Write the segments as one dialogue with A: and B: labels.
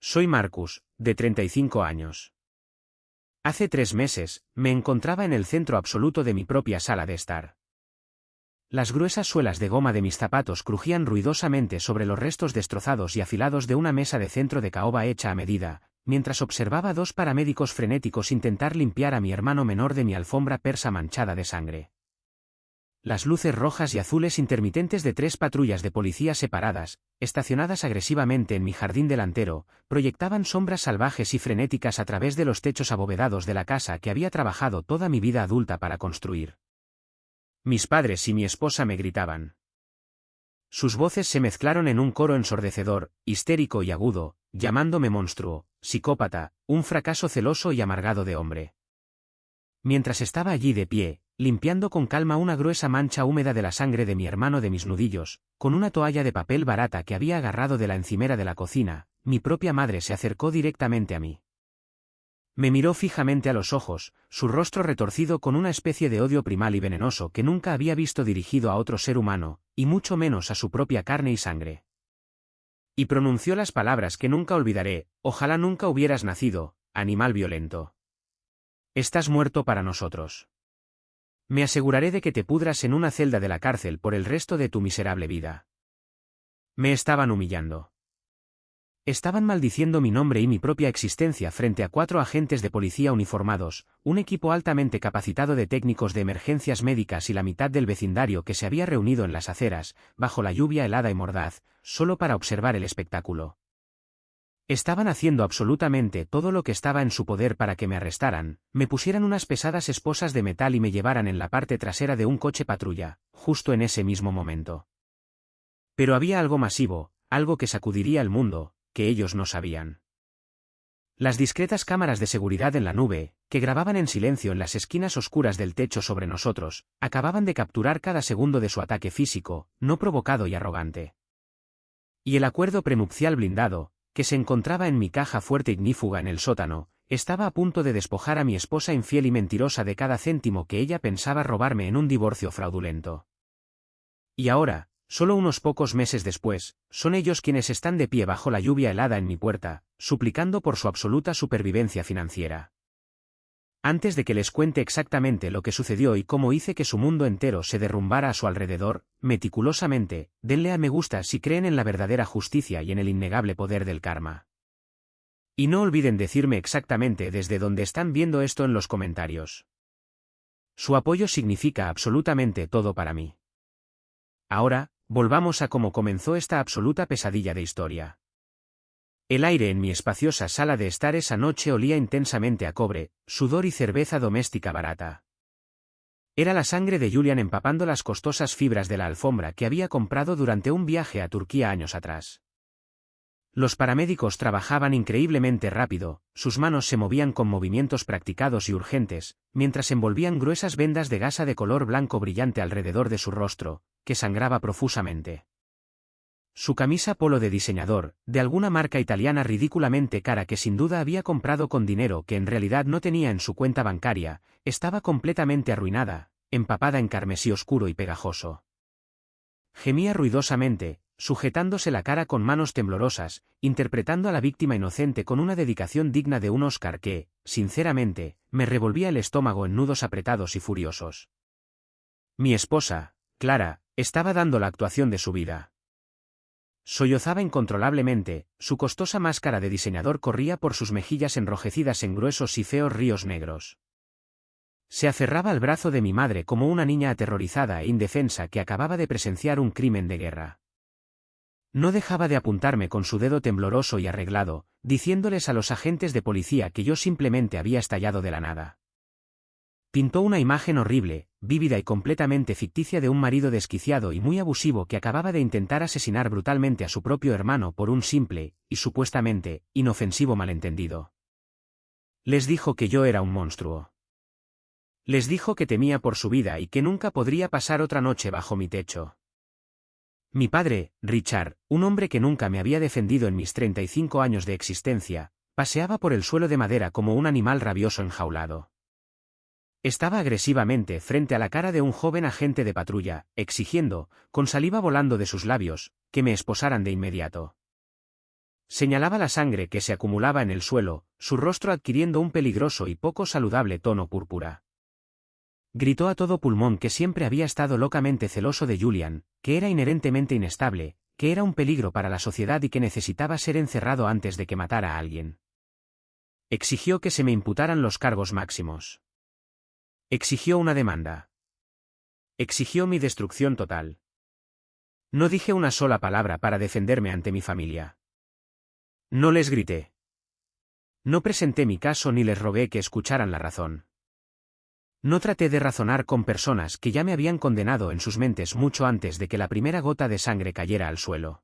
A: Soy Marcus, de 35 años. Hace 3 meses, me encontraba en el centro absoluto de mi propia sala de estar. Las gruesas suelas de goma de mis zapatos crujían ruidosamente sobre los restos destrozados y afilados de una mesa de centro de caoba hecha a medida, mientras observaba a 2 paramédicos frenéticos intentar limpiar a mi hermano menor de mi alfombra persa manchada de sangre. Las luces rojas y azules intermitentes de 3 patrullas de policía separadas, estacionadas agresivamente en mi jardín delantero, proyectaban sombras salvajes y frenéticas a través de los techos abovedados de la casa que había trabajado toda mi vida adulta para construir. Mis padres y mi esposa me gritaban. Sus voces se mezclaron en un coro ensordecedor, histérico y agudo, llamándome monstruo, psicópata, un fracaso celoso y amargado de hombre. Mientras estaba allí de pie, limpiando con calma una gruesa mancha húmeda de la sangre de mi hermano de mis nudillos, con una toalla de papel barata que había agarrado de la encimera de la cocina, mi propia madre se acercó directamente a mí. Me miró fijamente a los ojos, su rostro retorcido con una especie de odio primal y venenoso que nunca había visto dirigido a otro ser humano, y mucho menos a su propia carne y sangre. Y pronunció las palabras que nunca olvidaré: ojalá nunca hubieras nacido, animal violento. Estás muerto para nosotros. Me aseguraré de que te pudras en una celda de la cárcel por el resto de tu miserable vida. Me estaban humillando. Estaban maldiciendo mi nombre y mi propia existencia frente a 4 agentes de policía uniformados, un equipo altamente capacitado de técnicos de emergencias médicas y la mitad del vecindario que se había reunido en las aceras, bajo la lluvia helada y mordaz, solo para observar el espectáculo. Estaban haciendo absolutamente todo lo que estaba en su poder para que me arrestaran, me pusieran unas pesadas esposas de metal y me llevaran en la parte trasera de un coche patrulla, justo en ese mismo momento. Pero había algo masivo, algo que sacudiría el mundo, que ellos no sabían. Las discretas cámaras de seguridad en la nube, que grababan en silencio en las esquinas oscuras del techo sobre nosotros, acababan de capturar cada segundo de su ataque físico, no provocado y arrogante. Y el acuerdo prenupcial blindado, que se encontraba en mi caja fuerte ignífuga en el sótano, estaba a punto de despojar a mi esposa infiel y mentirosa de cada céntimo que ella pensaba robarme en un divorcio fraudulento. Y ahora, solo unos pocos meses después, son ellos quienes están de pie bajo la lluvia helada en mi puerta, suplicando por su absoluta supervivencia financiera. Antes de que les cuente exactamente lo que sucedió y cómo hice que su mundo entero se derrumbara a su alrededor, meticulosamente, denle a me gusta si creen en la verdadera justicia y en el innegable poder del karma. Y no olviden decirme exactamente desde dónde están viendo esto en los comentarios. Su apoyo significa absolutamente todo para mí. Ahora, volvamos a cómo comenzó esta absoluta pesadilla de historia. El aire en mi espaciosa sala de estar esa noche olía intensamente a cobre, sudor y cerveza doméstica barata. Era la sangre de Julian empapando las costosas fibras de la alfombra que había comprado durante un viaje a Turquía años atrás. Los paramédicos trabajaban increíblemente rápido, sus manos se movían con movimientos practicados y urgentes, mientras envolvían gruesas vendas de gasa de color blanco brillante alrededor de su rostro, que sangraba profusamente. Su camisa polo de diseñador, de alguna marca italiana ridículamente cara que sin duda había comprado con dinero que en realidad no tenía en su cuenta bancaria, estaba completamente arruinada, empapada en carmesí oscuro y pegajoso. Gemía ruidosamente, sujetándose la cara con manos temblorosas, interpretando a la víctima inocente con una dedicación digna de un Oscar que, sinceramente, me revolvía el estómago en nudos apretados y furiosos. Mi esposa, Clara, estaba dando la actuación de su vida. Sollozaba incontrolablemente, su costosa máscara de diseñador corría por sus mejillas enrojecidas en gruesos y feos ríos negros. Se aferraba al brazo de mi madre como una niña aterrorizada e indefensa que acababa de presenciar un crimen de guerra. No dejaba de apuntarme con su dedo tembloroso y arreglado, diciéndoles a los agentes de policía que yo simplemente había estallado de la nada. Pintó una imagen horrible, vívida y completamente ficticia de un marido desquiciado y muy abusivo que acababa de intentar asesinar brutalmente a su propio hermano por un simple, y supuestamente, inofensivo malentendido. Les dijo que yo era un monstruo. Les dijo que temía por su vida y que nunca podría pasar otra noche bajo mi techo. Mi padre, Richard, un hombre que nunca me había defendido en mis 35 años de existencia, paseaba por el suelo de madera como un animal rabioso enjaulado. Estaba agresivamente frente a la cara de un joven agente de patrulla, exigiendo, con saliva volando de sus labios, que me esposaran de inmediato. Señalaba la sangre que se acumulaba en el suelo, su rostro adquiriendo un peligroso y poco saludable tono púrpura. Gritó a todo pulmón que siempre había estado locamente celoso de Julian, que era inherentemente inestable, que era un peligro para la sociedad y que necesitaba ser encerrado antes de que matara a alguien. Exigió que se me imputaran los cargos máximos. Exigió una demanda. Exigió mi destrucción total. No dije una sola palabra para defenderme ante mi familia. No les grité. No presenté mi caso ni les rogué que escucharan la razón. No traté de razonar con personas que ya me habían condenado en sus mentes mucho antes de que la primera gota de sangre cayera al suelo.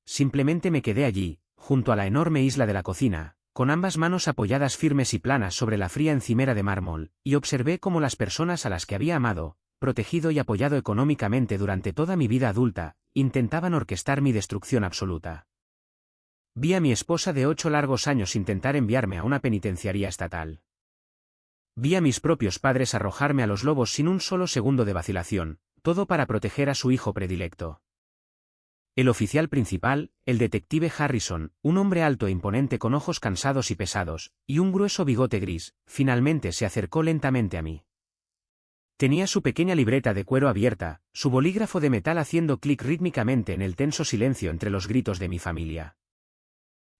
A: Simplemente me quedé allí, junto a la enorme isla de la cocina, con ambas manos apoyadas firmes y planas sobre la fría encimera de mármol, y observé cómo las personas a las que había amado, protegido y apoyado económicamente durante toda mi vida adulta, intentaban orquestar mi destrucción absoluta. Vi a mi esposa de 8 largos años intentar enviarme a una penitenciaría estatal. Vi a mis propios padres arrojarme a los lobos sin un solo segundo de vacilación, todo para proteger a su hijo predilecto. El oficial principal, el detective Harrison, un hombre alto e imponente con ojos cansados y pesados, y un grueso bigote gris, finalmente se acercó lentamente a mí. Tenía su pequeña libreta de cuero abierta, su bolígrafo de metal haciendo clic rítmicamente en el tenso silencio entre los gritos de mi familia.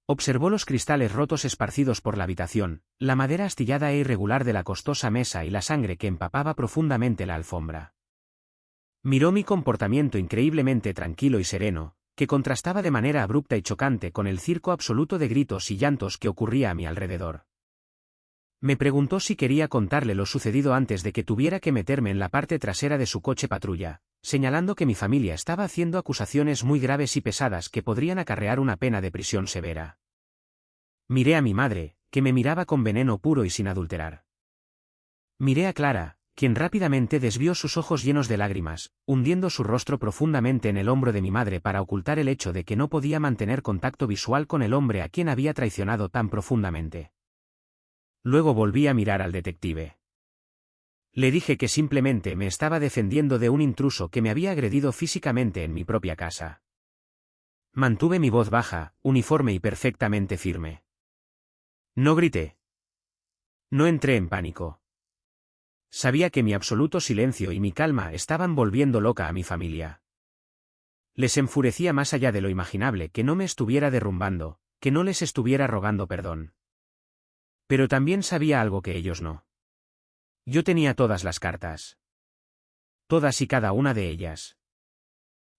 A: Observó los cristales rotos esparcidos por la habitación, la madera astillada e irregular de la costosa mesa y la sangre que empapaba profundamente la alfombra. Miró mi comportamiento increíblemente tranquilo y sereno, que contrastaba de manera abrupta y chocante con el circo absoluto de gritos y llantos que ocurría a mi alrededor. Me preguntó si quería contarle lo sucedido antes de que tuviera que meterme en la parte trasera de su coche patrulla, señalando que mi familia estaba haciendo acusaciones muy graves y pesadas que podrían acarrear una pena de prisión severa. Miré a mi madre, que me miraba con veneno puro y sin adulterar. Miré a Clara, quien rápidamente desvió sus ojos llenos de lágrimas, hundiendo su rostro profundamente en el hombro de mi madre para ocultar el hecho de que no podía mantener contacto visual con el hombre a quien había traicionado tan profundamente. Luego volví a mirar al detective. Le dije que simplemente me estaba defendiendo de un intruso que me había agredido físicamente en mi propia casa. Mantuve mi voz baja, uniforme y perfectamente firme. No grité. No entré en pánico. Sabía que mi absoluto silencio y mi calma estaban volviendo loca a mi familia. Les enfurecía más allá de lo imaginable que no me estuviera derrumbando, que no les estuviera rogando perdón. Pero también sabía algo que ellos no. Yo tenía todas las cartas. Todas y cada una de ellas.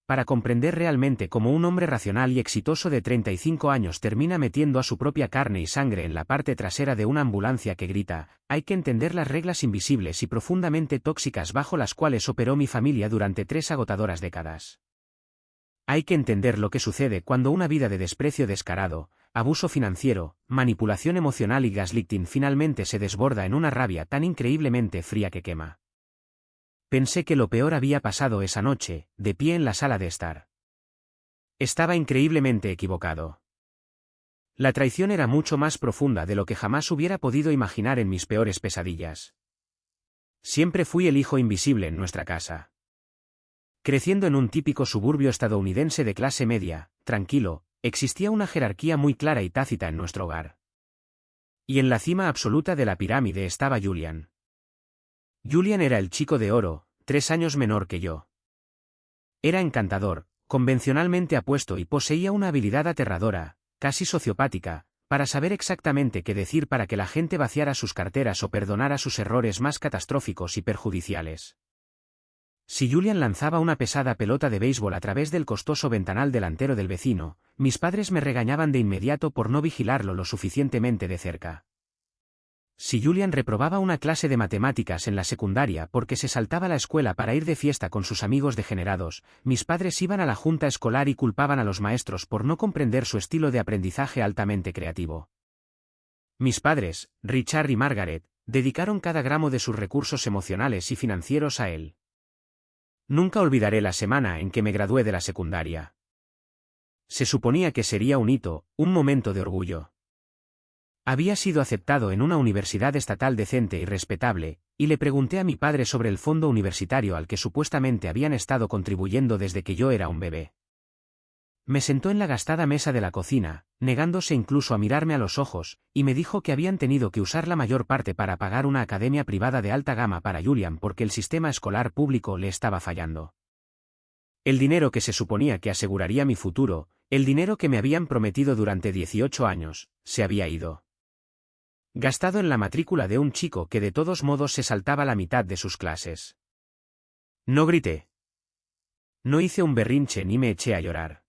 A: Para comprender realmente cómo un hombre racional y exitoso de 35 años termina metiendo a su propia carne y sangre en la parte trasera de una ambulancia que grita, hay que entender las reglas invisibles y profundamente tóxicas bajo las cuales operó mi familia durante 3 agotadoras décadas. Hay que entender lo que sucede cuando una vida de desprecio descarado, abuso financiero, manipulación emocional y gaslighting finalmente se desborda en una rabia tan increíblemente fría que quema. Pensé que lo peor había pasado esa noche, de pie en la sala de estar. Estaba increíblemente equivocado. La traición era mucho más profunda de lo que jamás hubiera podido imaginar en mis peores pesadillas. Siempre fui el hijo invisible en nuestra casa. Creciendo en un típico suburbio estadounidense de clase media, tranquilo, existía una jerarquía muy clara y tácita en nuestro hogar. Y en la cima absoluta de la pirámide estaba Julian. Julian era el chico de oro, 3 años menor que yo. Era encantador, convencionalmente apuesto y poseía una habilidad aterradora, casi sociopática, para saber exactamente qué decir para que la gente vaciara sus carteras o perdonara sus errores más catastróficos y perjudiciales. Si Julian lanzaba una pesada pelota de béisbol a través del costoso ventanal delantero del vecino, mis padres me regañaban de inmediato por no vigilarlo lo suficientemente de cerca. Si Julian reprobaba una clase de matemáticas en la secundaria porque se saltaba la escuela para ir de fiesta con sus amigos degenerados, mis padres iban a la junta escolar y culpaban a los maestros por no comprender su estilo de aprendizaje altamente creativo. Mis padres, Richard y Margaret, dedicaron cada gramo de sus recursos emocionales y financieros a él. Nunca olvidaré la semana en que me gradué de la secundaria. Se suponía que sería un hito, un momento de orgullo. Había sido aceptado en una universidad estatal decente y respetable, y le pregunté a mi padre sobre el fondo universitario al que supuestamente habían estado contribuyendo desde que yo era un bebé. Me sentó en la gastada mesa de la cocina, negándose incluso a mirarme a los ojos, y me dijo que habían tenido que usar la mayor parte para pagar una academia privada de alta gama para Julian porque el sistema escolar público le estaba fallando. El dinero que se suponía que aseguraría mi futuro, el dinero que me habían prometido durante 18 años, se había ido. Gastado en la matrícula de un chico que de todos modos se saltaba la mitad de sus clases. No grité. No hice un berrinche ni me eché a llorar.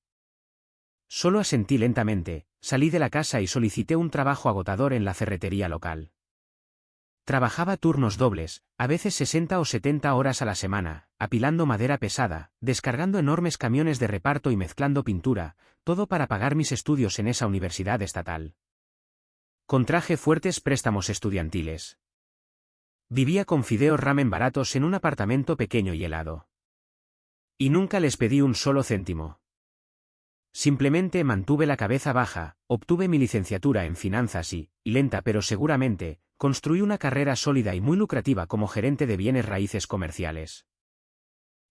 A: Solo asentí lentamente, salí de la casa y solicité un trabajo agotador en la ferretería local. Trabajaba turnos dobles, a veces 60 o 70 horas a la semana, apilando madera pesada, descargando enormes camiones de reparto y mezclando pintura, todo para pagar mis estudios en esa universidad estatal. Contraje fuertes préstamos estudiantiles. Vivía con fideos ramen baratos en un apartamento pequeño y helado. Y nunca les pedí un solo céntimo. Simplemente mantuve la cabeza baja, obtuve mi licenciatura en finanzas y, lenta pero seguramente, construí una carrera sólida y muy lucrativa como gerente de bienes raíces comerciales.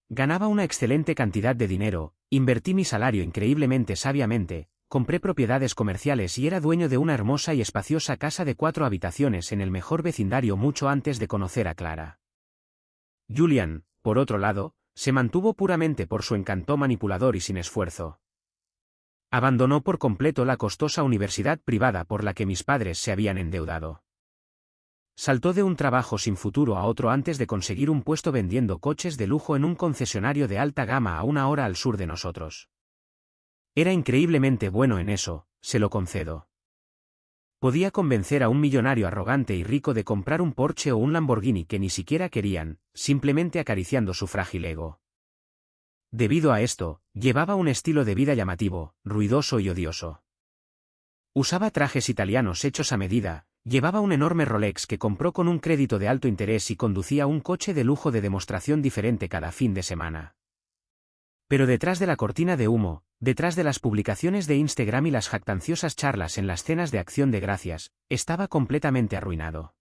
A: Ganaba una excelente cantidad de dinero, invertí mi salario increíblemente sabiamente, compré propiedades comerciales y era dueño de una hermosa y espaciosa casa de 4 habitaciones en el mejor vecindario mucho antes de conocer a Clara. Julian, por otro lado, se mantuvo puramente por su encanto manipulador y sin esfuerzo. Abandonó por completo la costosa universidad privada por la que mis padres se habían endeudado. Saltó de un trabajo sin futuro a otro antes de conseguir un puesto vendiendo coches de lujo en un concesionario de alta gama a 1 hora al sur de nosotros. Era increíblemente bueno en eso, se lo concedo. Podía convencer a un millonario arrogante y rico de comprar un Porsche o un Lamborghini que ni siquiera querían, simplemente acariciando su frágil ego. Debido a esto, llevaba un estilo de vida llamativo, ruidoso y odioso. Usaba trajes italianos hechos a medida, llevaba un enorme Rolex que compró con un crédito de alto interés y conducía un coche de lujo de demostración diferente cada fin de semana. Pero detrás de la cortina de humo, detrás de las publicaciones de Instagram y las jactanciosas charlas en las cenas de Acción de Gracias, estaba completamente arruinado.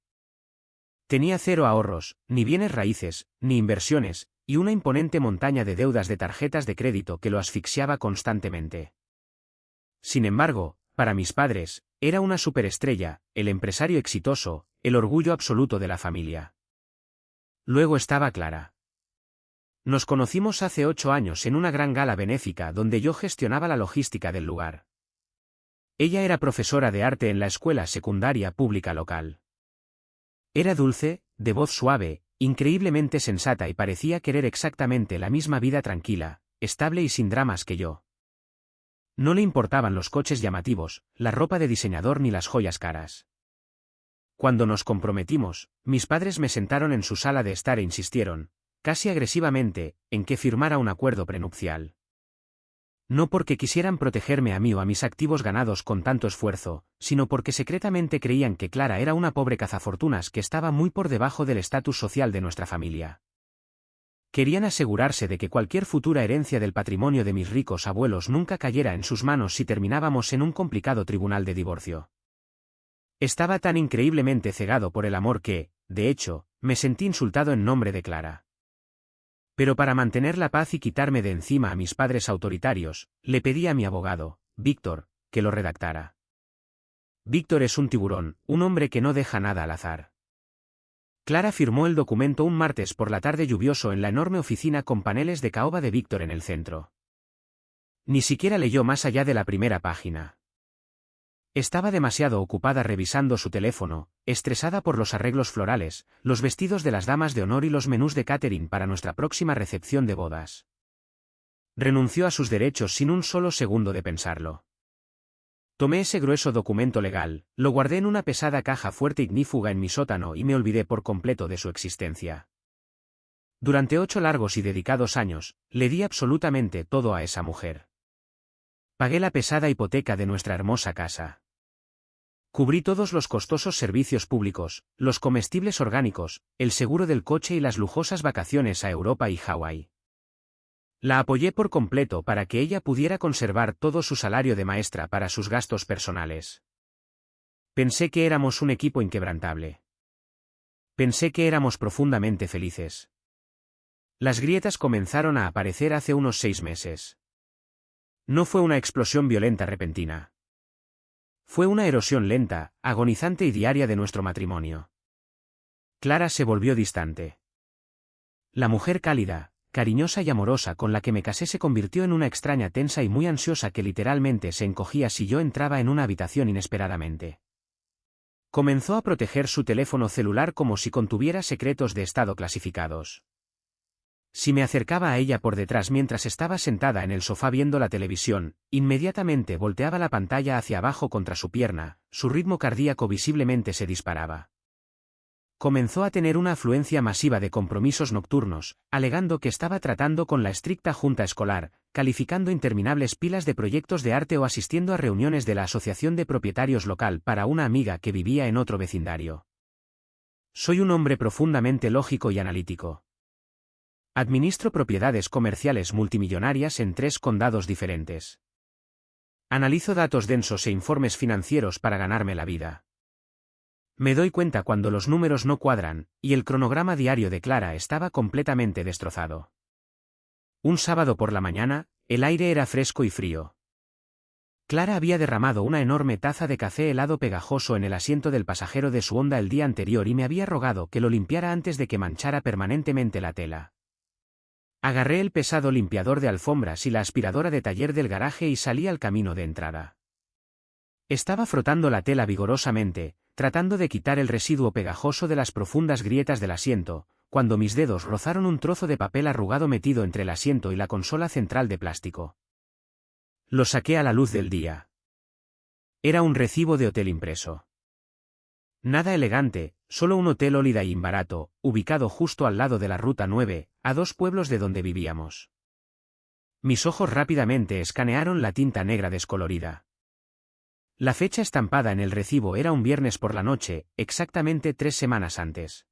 A: Tenía 0 ahorros, ni bienes raíces, ni inversiones, y una imponente montaña de deudas de tarjetas de crédito que lo asfixiaba constantemente. Sin embargo, para mis padres, era una superestrella, el empresario exitoso, el orgullo absoluto de la familia. Luego estaba Clara. Nos conocimos hace 8 años en una gran gala benéfica donde yo gestionaba la logística del lugar. Ella era profesora de arte en la escuela secundaria pública local. Era dulce, de voz suave, increíblemente sensata y parecía querer exactamente la misma vida tranquila, estable y sin dramas que yo. No le importaban los coches llamativos, la ropa de diseñador ni las joyas caras. Cuando nos comprometimos, mis padres me sentaron en su sala de estar e insistieron, casi agresivamente, en que firmara un acuerdo prenupcial. No porque quisieran protegerme a mí o a mis activos ganados con tanto esfuerzo, sino porque secretamente creían que Clara era una pobre cazafortunas que estaba muy por debajo del estatus social de nuestra familia. Querían asegurarse de que cualquier futura herencia del patrimonio de mis ricos abuelos nunca cayera en sus manos si terminábamos en un complicado tribunal de divorcio. Estaba tan increíblemente cegado por el amor que, de hecho, me sentí insultado en nombre de Clara. Pero para mantener la paz y quitarme de encima a mis padres autoritarios, le pedí a mi abogado, Víctor, que lo redactara. Víctor es un tiburón, un hombre que no deja nada al azar. Clara firmó el documento un martes por la tarde lluvioso en la enorme oficina con paneles de caoba de Víctor en el centro. Ni siquiera leyó más allá de la primera página. Estaba demasiado ocupada revisando su teléfono, estresada por los arreglos florales, los vestidos de las damas de honor y los menús de catering para nuestra próxima recepción de bodas. Renunció a sus derechos sin un solo segundo de pensarlo. Tomé ese grueso documento legal, lo guardé en una pesada caja fuerte ignífuga en mi sótano y me olvidé por completo de su existencia. Durante 8 largos y dedicados años, le di absolutamente todo a esa mujer. Pagué la pesada hipoteca de nuestra hermosa casa. Cubrí todos los costosos servicios públicos, los comestibles orgánicos, el seguro del coche y las lujosas vacaciones a Europa y Hawái. La apoyé por completo para que ella pudiera conservar todo su salario de maestra para sus gastos personales. Pensé que éramos un equipo inquebrantable. Pensé que éramos profundamente felices. Las grietas comenzaron a aparecer hace unos 6 meses. No fue una explosión violenta repentina. Fue una erosión lenta, agonizante y diaria de nuestro matrimonio. Clara se volvió distante. La mujer cálida, cariñosa y amorosa con la que me casé se convirtió en una extraña tensa y muy ansiosa que literalmente se encogía si yo entraba en una habitación inesperadamente. Comenzó a proteger su teléfono celular como si contuviera secretos de estado clasificados. Si me acercaba a ella por detrás mientras estaba sentada en el sofá viendo la televisión, inmediatamente volteaba la pantalla hacia abajo contra su pierna, su ritmo cardíaco visiblemente se disparaba. Comenzó a tener una afluencia masiva de compromisos nocturnos, alegando que estaba tratando con la estricta junta escolar, calificando interminables pilas de proyectos de arte o asistiendo a reuniones de la Asociación de Propietarios local para una amiga que vivía en otro vecindario. Soy un hombre profundamente lógico y analítico. Administro propiedades comerciales multimillonarias en 3 condados diferentes. Analizo datos densos e informes financieros para ganarme la vida. Me doy cuenta cuando los números no cuadran, y el cronograma diario de Clara estaba completamente destrozado. Un sábado por la mañana, el aire era fresco y frío. Clara había derramado una enorme taza de café helado pegajoso en el asiento del pasajero de su Honda el día anterior y me había rogado que lo limpiara antes de que manchara permanentemente la tela. Agarré el pesado limpiador de alfombras y la aspiradora de taller del garaje y salí al camino de entrada. Estaba frotando la tela vigorosamente, tratando de quitar el residuo pegajoso de las profundas grietas del asiento, cuando mis dedos rozaron un trozo de papel arrugado metido entre el asiento y la consola central de plástico. Lo saqué a la luz del día. Era un recibo de hotel impreso. Nada elegante, solo un hotel Holiday Inn barato, ubicado justo al lado de la Ruta 9, a 2 pueblos de donde vivíamos. Mis ojos rápidamente escanearon la tinta negra descolorida. La fecha estampada en el recibo era un viernes por la noche, exactamente 3 semanas antes.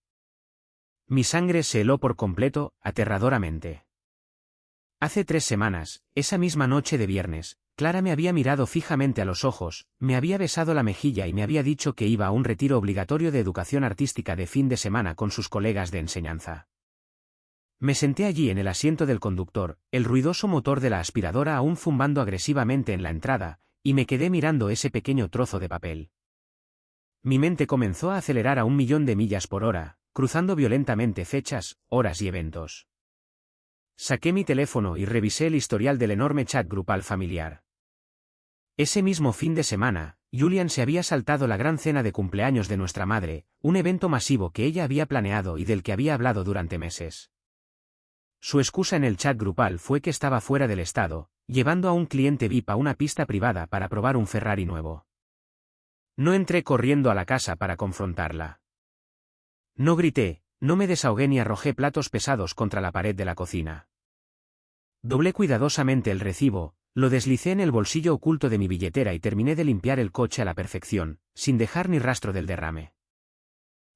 A: Mi sangre se heló por completo, aterradoramente. Hace 3 semanas, esa misma noche de viernes, Clara me había mirado fijamente a los ojos, me había besado la mejilla y me había dicho que iba a un retiro obligatorio de educación artística de fin de semana con sus colegas de enseñanza. Me senté allí en el asiento del conductor, el ruidoso motor de la aspiradora aún zumbando agresivamente en la entrada, y me quedé mirando ese pequeño trozo de papel. Mi mente comenzó a acelerar a 1.000.000 de millas por hora, cruzando violentamente fechas, horas y eventos. Saqué mi teléfono y revisé el historial del enorme chat grupal familiar. Ese mismo fin de semana, Julian se había saltado la gran cena de cumpleaños de nuestra madre, un evento masivo que ella había planeado y del que había hablado durante meses. Su excusa en el chat grupal fue que estaba fuera del estado, llevando a un cliente VIP a una pista privada para probar un Ferrari nuevo. No entré corriendo a la casa para confrontarla. No grité, no me desahogué ni arrojé platos pesados contra la pared de la cocina. Doblé cuidadosamente el recibo, lo deslicé en el bolsillo oculto de mi billetera y terminé de limpiar el coche a la perfección, sin dejar ni rastro del derrame.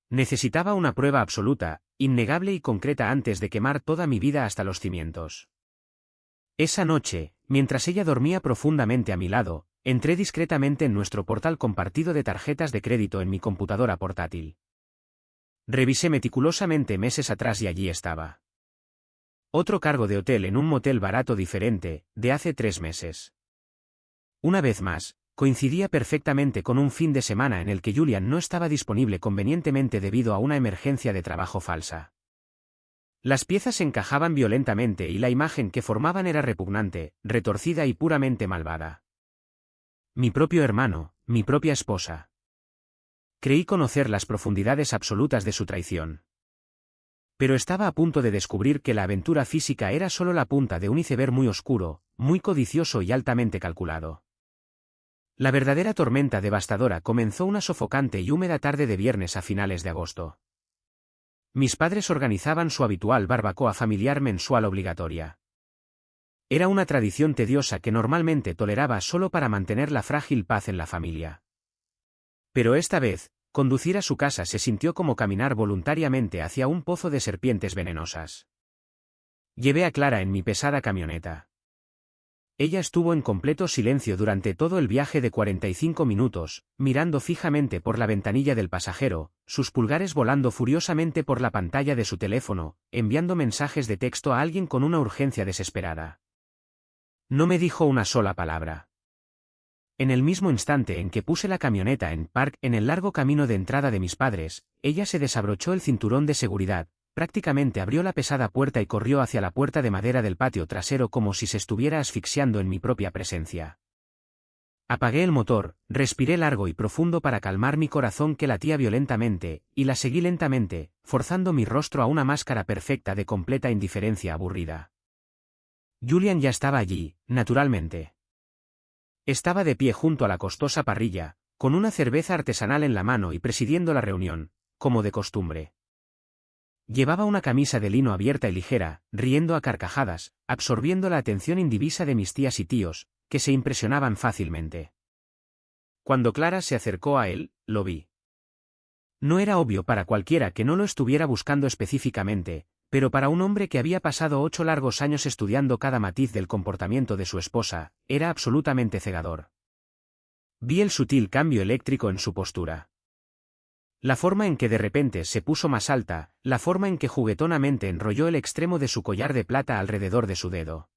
A: Necesitaba una prueba absoluta, innegable y concreta antes de quemar toda mi vida hasta los cimientos. Esa noche, mientras ella dormía profundamente a mi lado, entré discretamente en nuestro portal compartido de tarjetas de crédito en mi computadora portátil. Revisé meticulosamente meses atrás y allí estaba. Otro cargo de hotel en un motel barato diferente, de hace 3 meses. Una vez más, coincidía perfectamente con un fin de semana en el que Julian no estaba disponible convenientemente debido a una emergencia de trabajo falsa. Las piezas encajaban violentamente y la imagen que formaban era repugnante, retorcida y puramente malvada. Mi propio hermano, mi propia esposa. Creí conocer las profundidades absolutas de su traición. Pero estaba a punto de descubrir que la aventura física era solo la punta de un iceberg muy oscuro, muy codicioso y altamente calculado. La verdadera tormenta devastadora comenzó una sofocante y húmeda tarde de viernes a finales de agosto. Mis padres organizaban su habitual barbacoa familiar mensual obligatoria. Era una tradición tediosa que normalmente toleraba solo para mantener la frágil paz en la familia. Pero esta vez, conducir a su casa se sintió como caminar voluntariamente hacia un pozo de serpientes venenosas. Llevé a Clara en mi pesada camioneta. Ella estuvo en completo silencio durante todo el viaje de 45 minutos, mirando fijamente por la ventanilla del pasajero, sus pulgares volando furiosamente por la pantalla de su teléfono, enviando mensajes de texto a alguien con una urgencia desesperada. No me dijo una sola palabra. En el mismo instante en que puse la camioneta en park en el largo camino de entrada de mis padres, ella se desabrochó el cinturón de seguridad, prácticamente abrió la pesada puerta y corrió hacia la puerta de madera del patio trasero como si se estuviera asfixiando en mi propia presencia. Apagué el motor, respiré largo y profundo para calmar mi corazón que latía violentamente, y la seguí lentamente, forzando mi rostro a una máscara perfecta de completa indiferencia aburrida. Julian ya estaba allí, naturalmente. Estaba de pie junto a la costosa parrilla, con una cerveza artesanal en la mano y presidiendo la reunión, como de costumbre. Llevaba una camisa de lino abierta y ligera, riendo a carcajadas, absorbiendo la atención indivisa de mis tías y tíos, que se impresionaban fácilmente. Cuando Clara se acercó a él, lo vi. No era obvio para cualquiera que no lo estuviera buscando específicamente, pero para un hombre que había pasado 8 largos años estudiando cada matiz del comportamiento de su esposa, era absolutamente cegador. Vi el sutil cambio eléctrico en su postura. La forma en que de repente se puso más alta, la forma en que juguetonamente enrolló el extremo de su collar de plata alrededor de su dedo.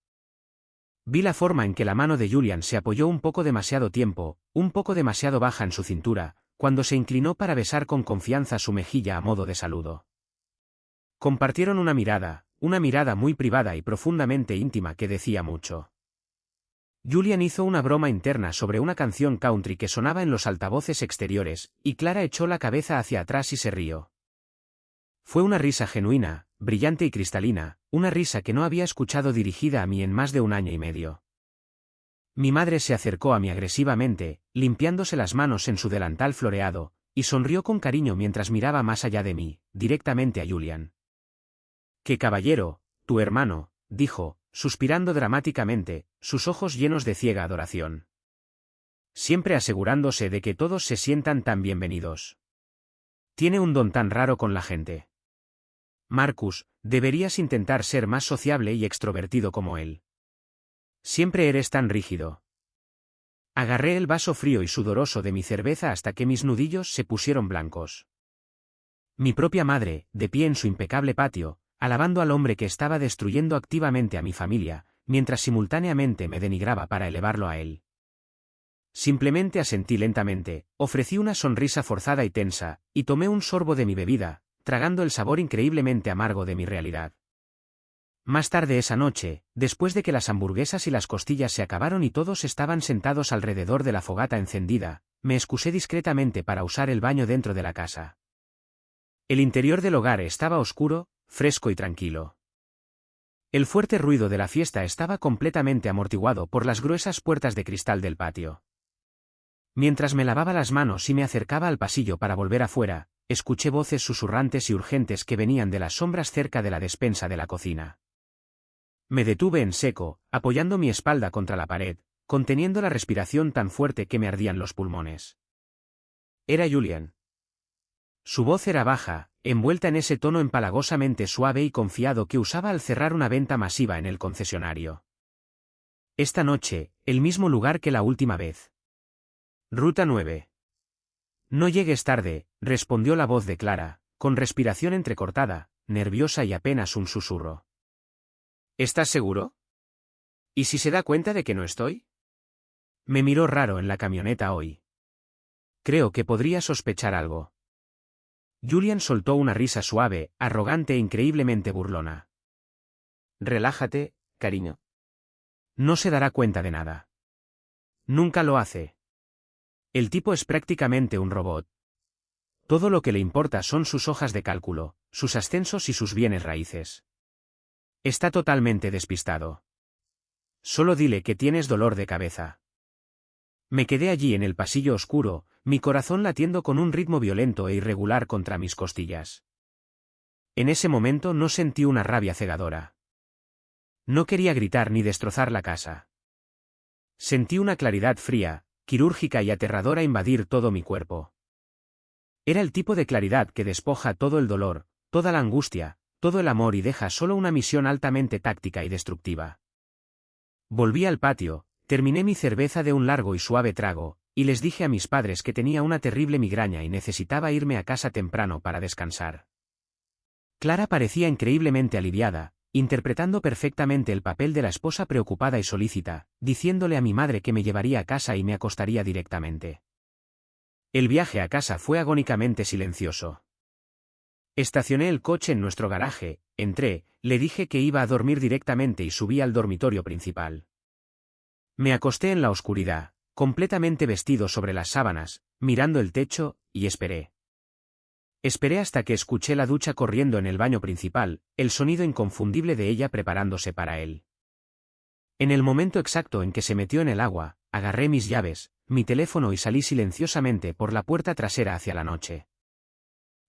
A: Vi la forma en que la mano de Julian se apoyó un poco demasiado tiempo, un poco demasiado baja en su cintura, cuando se inclinó para besar con confianza su mejilla a modo de saludo. Compartieron una mirada muy privada y profundamente íntima que decía mucho. Julian hizo una broma interna sobre una canción country que sonaba en los altavoces exteriores, y Clara echó la cabeza hacia atrás y se rió. Fue una risa genuina, brillante y cristalina, una risa que no había escuchado dirigida a mí en más de 1 año y medio. Mi madre se acercó a mí agresivamente, limpiándose las manos en su delantal floreado, y sonrió con cariño mientras miraba más allá de mí, directamente a Julian. «¡Qué caballero, tu hermano!», dijo, suspirando dramáticamente, sus ojos llenos de ciega adoración. Siempre asegurándose de que todos se sientan tan bienvenidos. Tiene un don tan raro con la gente. Marcus, deberías intentar ser más sociable y extrovertido como él. Siempre eres tan rígido. Agarré el vaso frío y sudoroso de mi cerveza hasta que mis nudillos se pusieron blancos. Mi propia madre, de pie en su impecable patio, alabando al hombre que estaba destruyendo activamente a mi familia, mientras simultáneamente me denigraba para elevarlo a él. Simplemente asentí lentamente, ofrecí una sonrisa forzada y tensa, y tomé un sorbo de mi bebida, tragando el sabor increíblemente amargo de mi realidad. Más tarde esa noche, después de que las hamburguesas y las costillas se acabaron y todos estaban sentados alrededor de la fogata encendida, me excusé discretamente para usar el baño dentro de la casa. El interior del hogar estaba oscuro, fresco y tranquilo. El fuerte ruido de la fiesta estaba completamente amortiguado por las gruesas puertas de cristal del patio. Mientras me lavaba las manos y me acercaba al pasillo para volver afuera, escuché voces susurrantes y urgentes que venían de las sombras cerca de la despensa de la cocina. Me detuve en seco, apoyando mi espalda contra la pared, conteniendo la respiración tan fuerte que me ardían los pulmones. Era Julian. Su voz era baja, envuelta en ese tono empalagosamente suave y confiado que usaba al cerrar una venta masiva en el concesionario. Esta noche, el mismo lugar que la última vez. Ruta 9. No llegues tarde, respondió la voz de Clara, con respiración entrecortada, nerviosa y apenas un susurro. ¿Estás seguro? ¿Y si se da cuenta de que no estoy? Me miró raro en la camioneta hoy. Creo que podría sospechar algo. Julian soltó una risa suave, arrogante e increíblemente burlona. Relájate, cariño. No se dará cuenta de nada. Nunca lo hace. El tipo es prácticamente un robot. Todo lo que le importa son sus hojas de cálculo, sus ascensos y sus bienes raíces. Está totalmente despistado. Solo dile que tienes dolor de cabeza. Me quedé allí en el pasillo oscuro, mi corazón latiendo con un ritmo violento e irregular contra mis costillas. En ese momento no sentí una rabia cegadora. No quería gritar ni destrozar la casa. Sentí una claridad fría, quirúrgica y aterradora invadir todo mi cuerpo. Era el tipo de claridad que despoja todo el dolor, toda la angustia, todo el amor y deja solo una misión altamente táctica y destructiva. Volví al patio, terminé mi cerveza de un largo y suave trago, y les dije a mis padres que tenía una terrible migraña y necesitaba irme a casa temprano para descansar. Clara parecía increíblemente aliviada, interpretando perfectamente el papel de la esposa preocupada y solícita, diciéndole a mi madre que me llevaría a casa y me acostaría directamente. El viaje a casa fue agónicamente silencioso. Estacioné el coche en nuestro garaje, entré, le dije que iba a dormir directamente y subí al dormitorio principal. Me acosté en la oscuridad, completamente vestido sobre las sábanas, mirando el techo, y esperé. Esperé hasta que escuché la ducha corriendo en el baño principal, el sonido inconfundible de ella preparándose para él. En el momento exacto en que se metió en el agua, agarré mis llaves, mi teléfono y salí silenciosamente por la puerta trasera hacia la noche.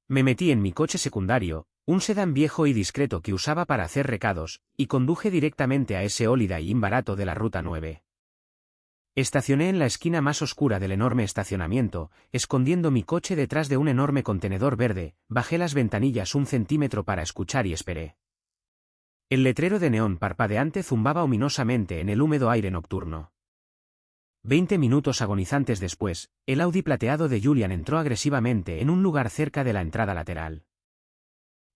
A: Me metí en mi coche secundario, un sedán viejo y discreto que usaba para hacer recados, y conduje directamente a ese Holiday Inn barato de la Ruta 9. Estacioné en la esquina más oscura del enorme estacionamiento, escondiendo mi coche detrás de un enorme contenedor verde, bajé las ventanillas 1 centímetro para escuchar y esperé. El letrero de neón parpadeante zumbaba ominosamente en el húmedo aire nocturno. 20 minutos agonizantes después, el Audi plateado de Julian entró agresivamente en un lugar cerca de la entrada lateral.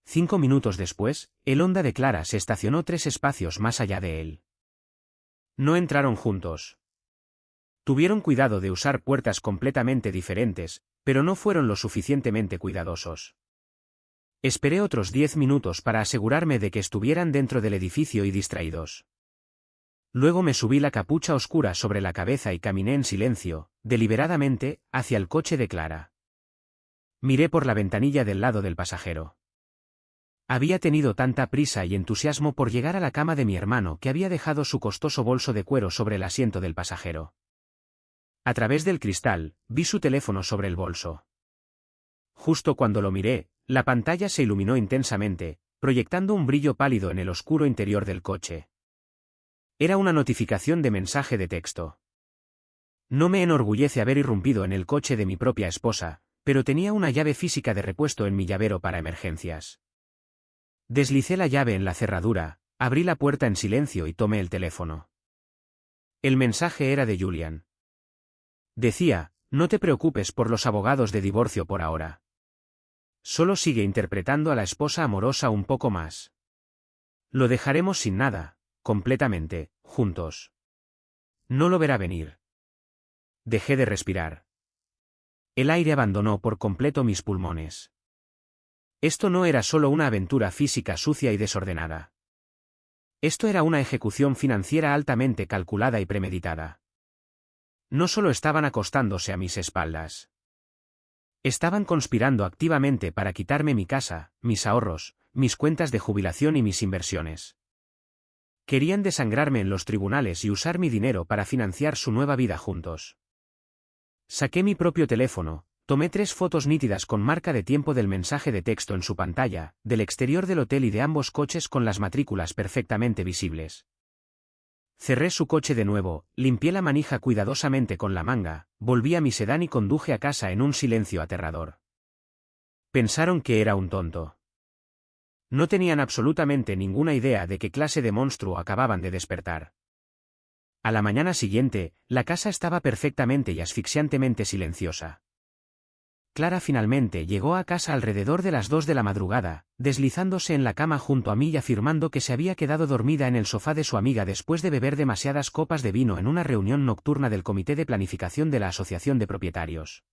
A: 5 minutos después, el Honda de Clara se estacionó 3 espacios más allá de él. No entraron juntos. Tuvieron cuidado de usar puertas completamente diferentes, pero no fueron lo suficientemente cuidadosos. Esperé otros 10 minutos para asegurarme de que estuvieran dentro del edificio y distraídos. Luego me subí la capucha oscura sobre la cabeza y caminé en silencio, deliberadamente, hacia el coche de Clara. Miré por la ventanilla del lado del pasajero. Había tenido tanta prisa y entusiasmo por llegar a la cama de mi hermano que había dejado su costoso bolso de cuero sobre el asiento del pasajero. A través del cristal, vi su teléfono sobre el bolso. Justo cuando lo miré, la pantalla se iluminó intensamente, proyectando un brillo pálido en el oscuro interior del coche. Era una notificación de mensaje de texto. No me enorgullece haber irrumpido en el coche de mi propia esposa, pero tenía una llave física de repuesto en mi llavero para emergencias. Deslicé la llave en la cerradura, abrí la puerta en silencio y tomé el teléfono. El mensaje era de Julian. Decía: no te preocupes por los abogados de divorcio por ahora. Solo sigue interpretando a la esposa amorosa un poco más. Lo dejaremos sin nada, completamente, juntos. No lo verá venir. Dejé de respirar. El aire abandonó por completo mis pulmones. Esto no era solo una aventura física sucia y desordenada. Esto era una ejecución financiera altamente calculada y premeditada. No solo estaban acostándose a mis espaldas. Estaban conspirando activamente para quitarme mi casa, mis ahorros, mis cuentas de jubilación y mis inversiones. Querían desangrarme en los tribunales y usar mi dinero para financiar su nueva vida juntos. Saqué mi propio teléfono, tomé 3 fotos nítidas con marca de tiempo del mensaje de texto en su pantalla, del exterior del hotel y de ambos coches con las matrículas perfectamente visibles. Cerré su coche de nuevo, limpié la manija cuidadosamente con la manga, volví a mi sedán y conduje a casa en un silencio aterrador. Pensaron que era un tonto. No tenían absolutamente ninguna idea de qué clase de monstruo acababan de despertar. A la mañana siguiente, la casa estaba perfectamente y asfixiantemente silenciosa. Clara finalmente llegó a casa alrededor de las 2 de la madrugada, deslizándose en la cama junto a mí y afirmando que se había quedado dormida en el sofá de su amiga después de beber demasiadas copas de vino en una reunión nocturna del Comité de Planificación de la Asociación de Propietarios.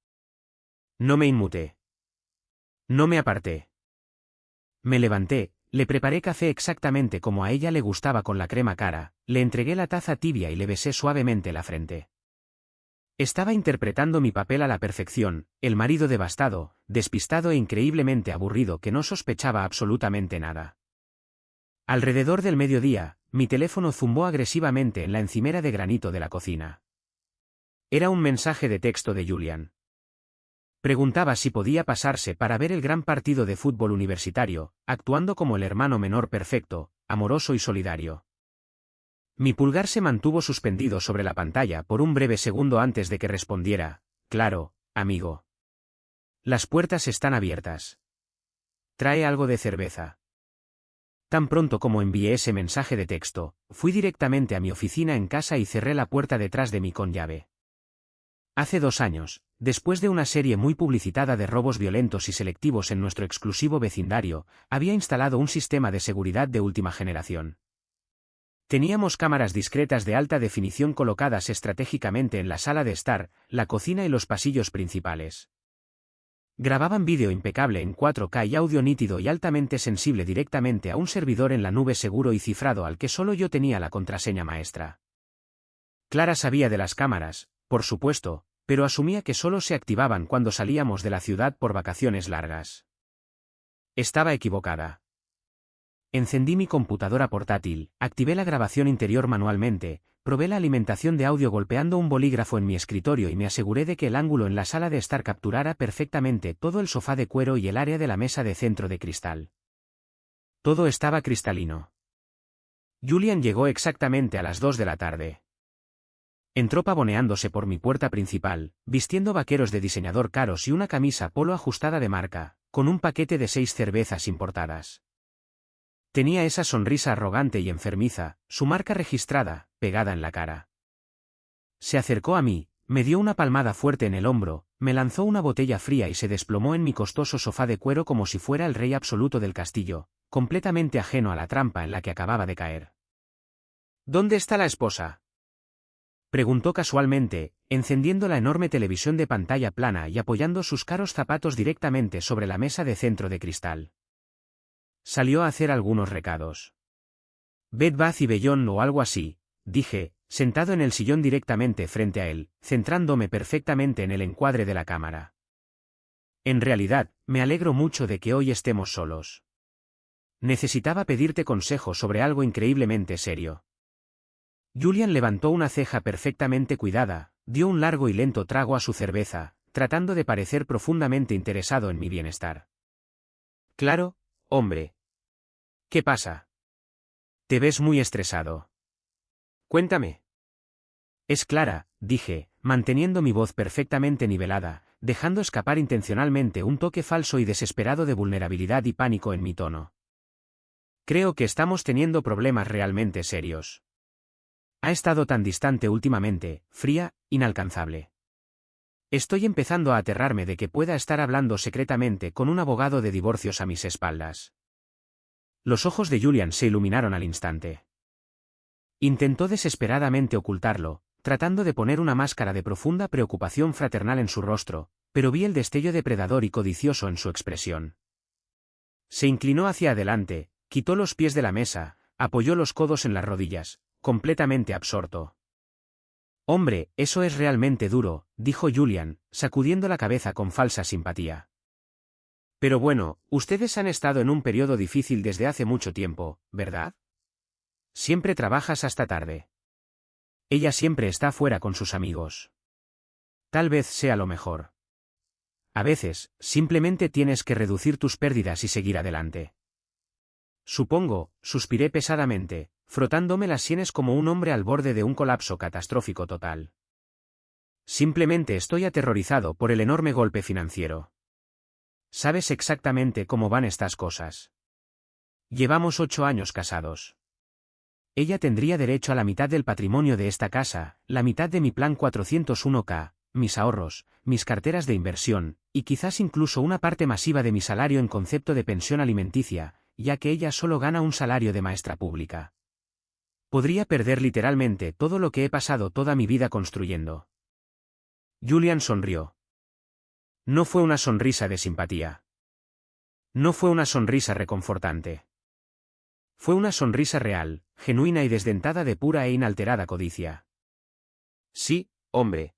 A: No me inmuté. No me aparté. Me levanté, le preparé café exactamente como a ella le gustaba con la crema cara, le entregué la taza tibia y le besé suavemente la frente. Estaba interpretando mi papel a la perfección, el marido devastado, despistado e increíblemente aburrido que no sospechaba absolutamente nada. Alrededor del mediodía, mi teléfono zumbó agresivamente en la encimera de granito de la cocina. Era un mensaje de texto de Julian. Preguntaba si podía pasarse para ver el gran partido de fútbol universitario, actuando como el hermano menor perfecto, amoroso y solidario. Mi pulgar se mantuvo suspendido sobre la pantalla por un breve segundo antes de que respondiera: claro, amigo. Las puertas están abiertas. Trae algo de cerveza. Tan pronto como envié ese mensaje de texto, fui directamente a mi oficina en casa y cerré la puerta detrás de mí con llave. Hace 2 años, después de una serie muy publicitada de robos violentos y selectivos en nuestro exclusivo vecindario, había instalado un sistema de seguridad de última generación. Teníamos cámaras discretas de alta definición colocadas estratégicamente en la sala de estar, la cocina y los pasillos principales. Grababan vídeo impecable en 4K y audio nítido y altamente sensible directamente a un servidor en la nube seguro y cifrado al que solo yo tenía la contraseña maestra. Clara sabía de las cámaras, por supuesto, pero asumía que solo se activaban cuando salíamos de la ciudad por vacaciones largas. Estaba equivocada. Encendí mi computadora portátil, activé la grabación interior manualmente, probé la alimentación de audio golpeando un bolígrafo en mi escritorio y me aseguré de que el ángulo en la sala de estar capturara perfectamente todo el sofá de cuero y el área de la mesa de centro de cristal. Todo estaba cristalino. Julian llegó exactamente a las 2 de la tarde. Entró pavoneándose por mi puerta principal, vistiendo vaqueros de diseñador caros y una camisa polo ajustada de marca, con un paquete de 6 cervezas importadas. Tenía esa sonrisa arrogante y enfermiza, su marca registrada, pegada en la cara. Se acercó a mí, me dio una palmada fuerte en el hombro, me lanzó una botella fría y se desplomó en mi costoso sofá de cuero como si fuera el rey absoluto del castillo, completamente ajeno a la trampa en la que acababa de caer. ¿Dónde está la esposa?, preguntó casualmente, encendiendo la enorme televisión de pantalla plana y apoyando sus caros zapatos directamente sobre la mesa de centro de cristal. Salió a hacer algunos recados. Bed Bath y Beyond o algo así, dije, sentado en el sillón directamente frente a él, centrándome perfectamente en el encuadre de la cámara. En realidad, me alegro mucho de que hoy estemos solos. Necesitaba pedirte consejo sobre algo increíblemente serio. Julian levantó una ceja perfectamente cuidada, dio un largo y lento trago a su cerveza, tratando de parecer profundamente interesado en mi bienestar. Claro, hombre. ¿Qué pasa? Te ves muy estresado. Cuéntame. Es Clara, dije, manteniendo mi voz perfectamente nivelada, dejando escapar intencionalmente un toque falso y desesperado de vulnerabilidad y pánico en mi tono. Creo que estamos teniendo problemas realmente serios. Ha estado tan distante últimamente, fría, inalcanzable. Estoy empezando a aterrarme de que pueda estar hablando secretamente con un abogado de divorcios a mis espaldas. Los ojos de Julian se iluminaron al instante. Intentó desesperadamente ocultarlo, tratando de poner una máscara de profunda preocupación fraternal en su rostro, pero vi el destello depredador y codicioso en su expresión. Se inclinó hacia adelante, quitó los pies de la mesa, apoyó los codos en las rodillas, completamente absorto. Hombre, eso es realmente duro, dijo Julian, sacudiendo la cabeza con falsa simpatía. Pero bueno, ustedes han estado en un periodo difícil desde hace mucho tiempo, ¿verdad? Siempre trabajas hasta tarde. Ella siempre está fuera con sus amigos. Tal vez sea lo mejor. A veces, simplemente tienes que reducir tus pérdidas y seguir adelante. Supongo, suspiré pesadamente, frotándome las sienes como un hombre al borde de un colapso catastrófico total. Simplemente estoy aterrorizado por el enorme golpe financiero. Sabes exactamente cómo van estas cosas. Llevamos 8 años casados. Ella tendría derecho a la mitad del patrimonio de esta casa, la mitad de mi plan 401k, mis ahorros, mis carteras de inversión, y quizás incluso una parte masiva de mi salario en concepto de pensión alimenticia, ya que ella solo gana un salario de maestra pública. Podría perder literalmente todo lo que he pasado toda mi vida construyendo. Julian sonrió. No fue una sonrisa de simpatía. No fue una sonrisa reconfortante. Fue una sonrisa real, genuina y desdentada de pura e inalterada codicia. Sí, hombre.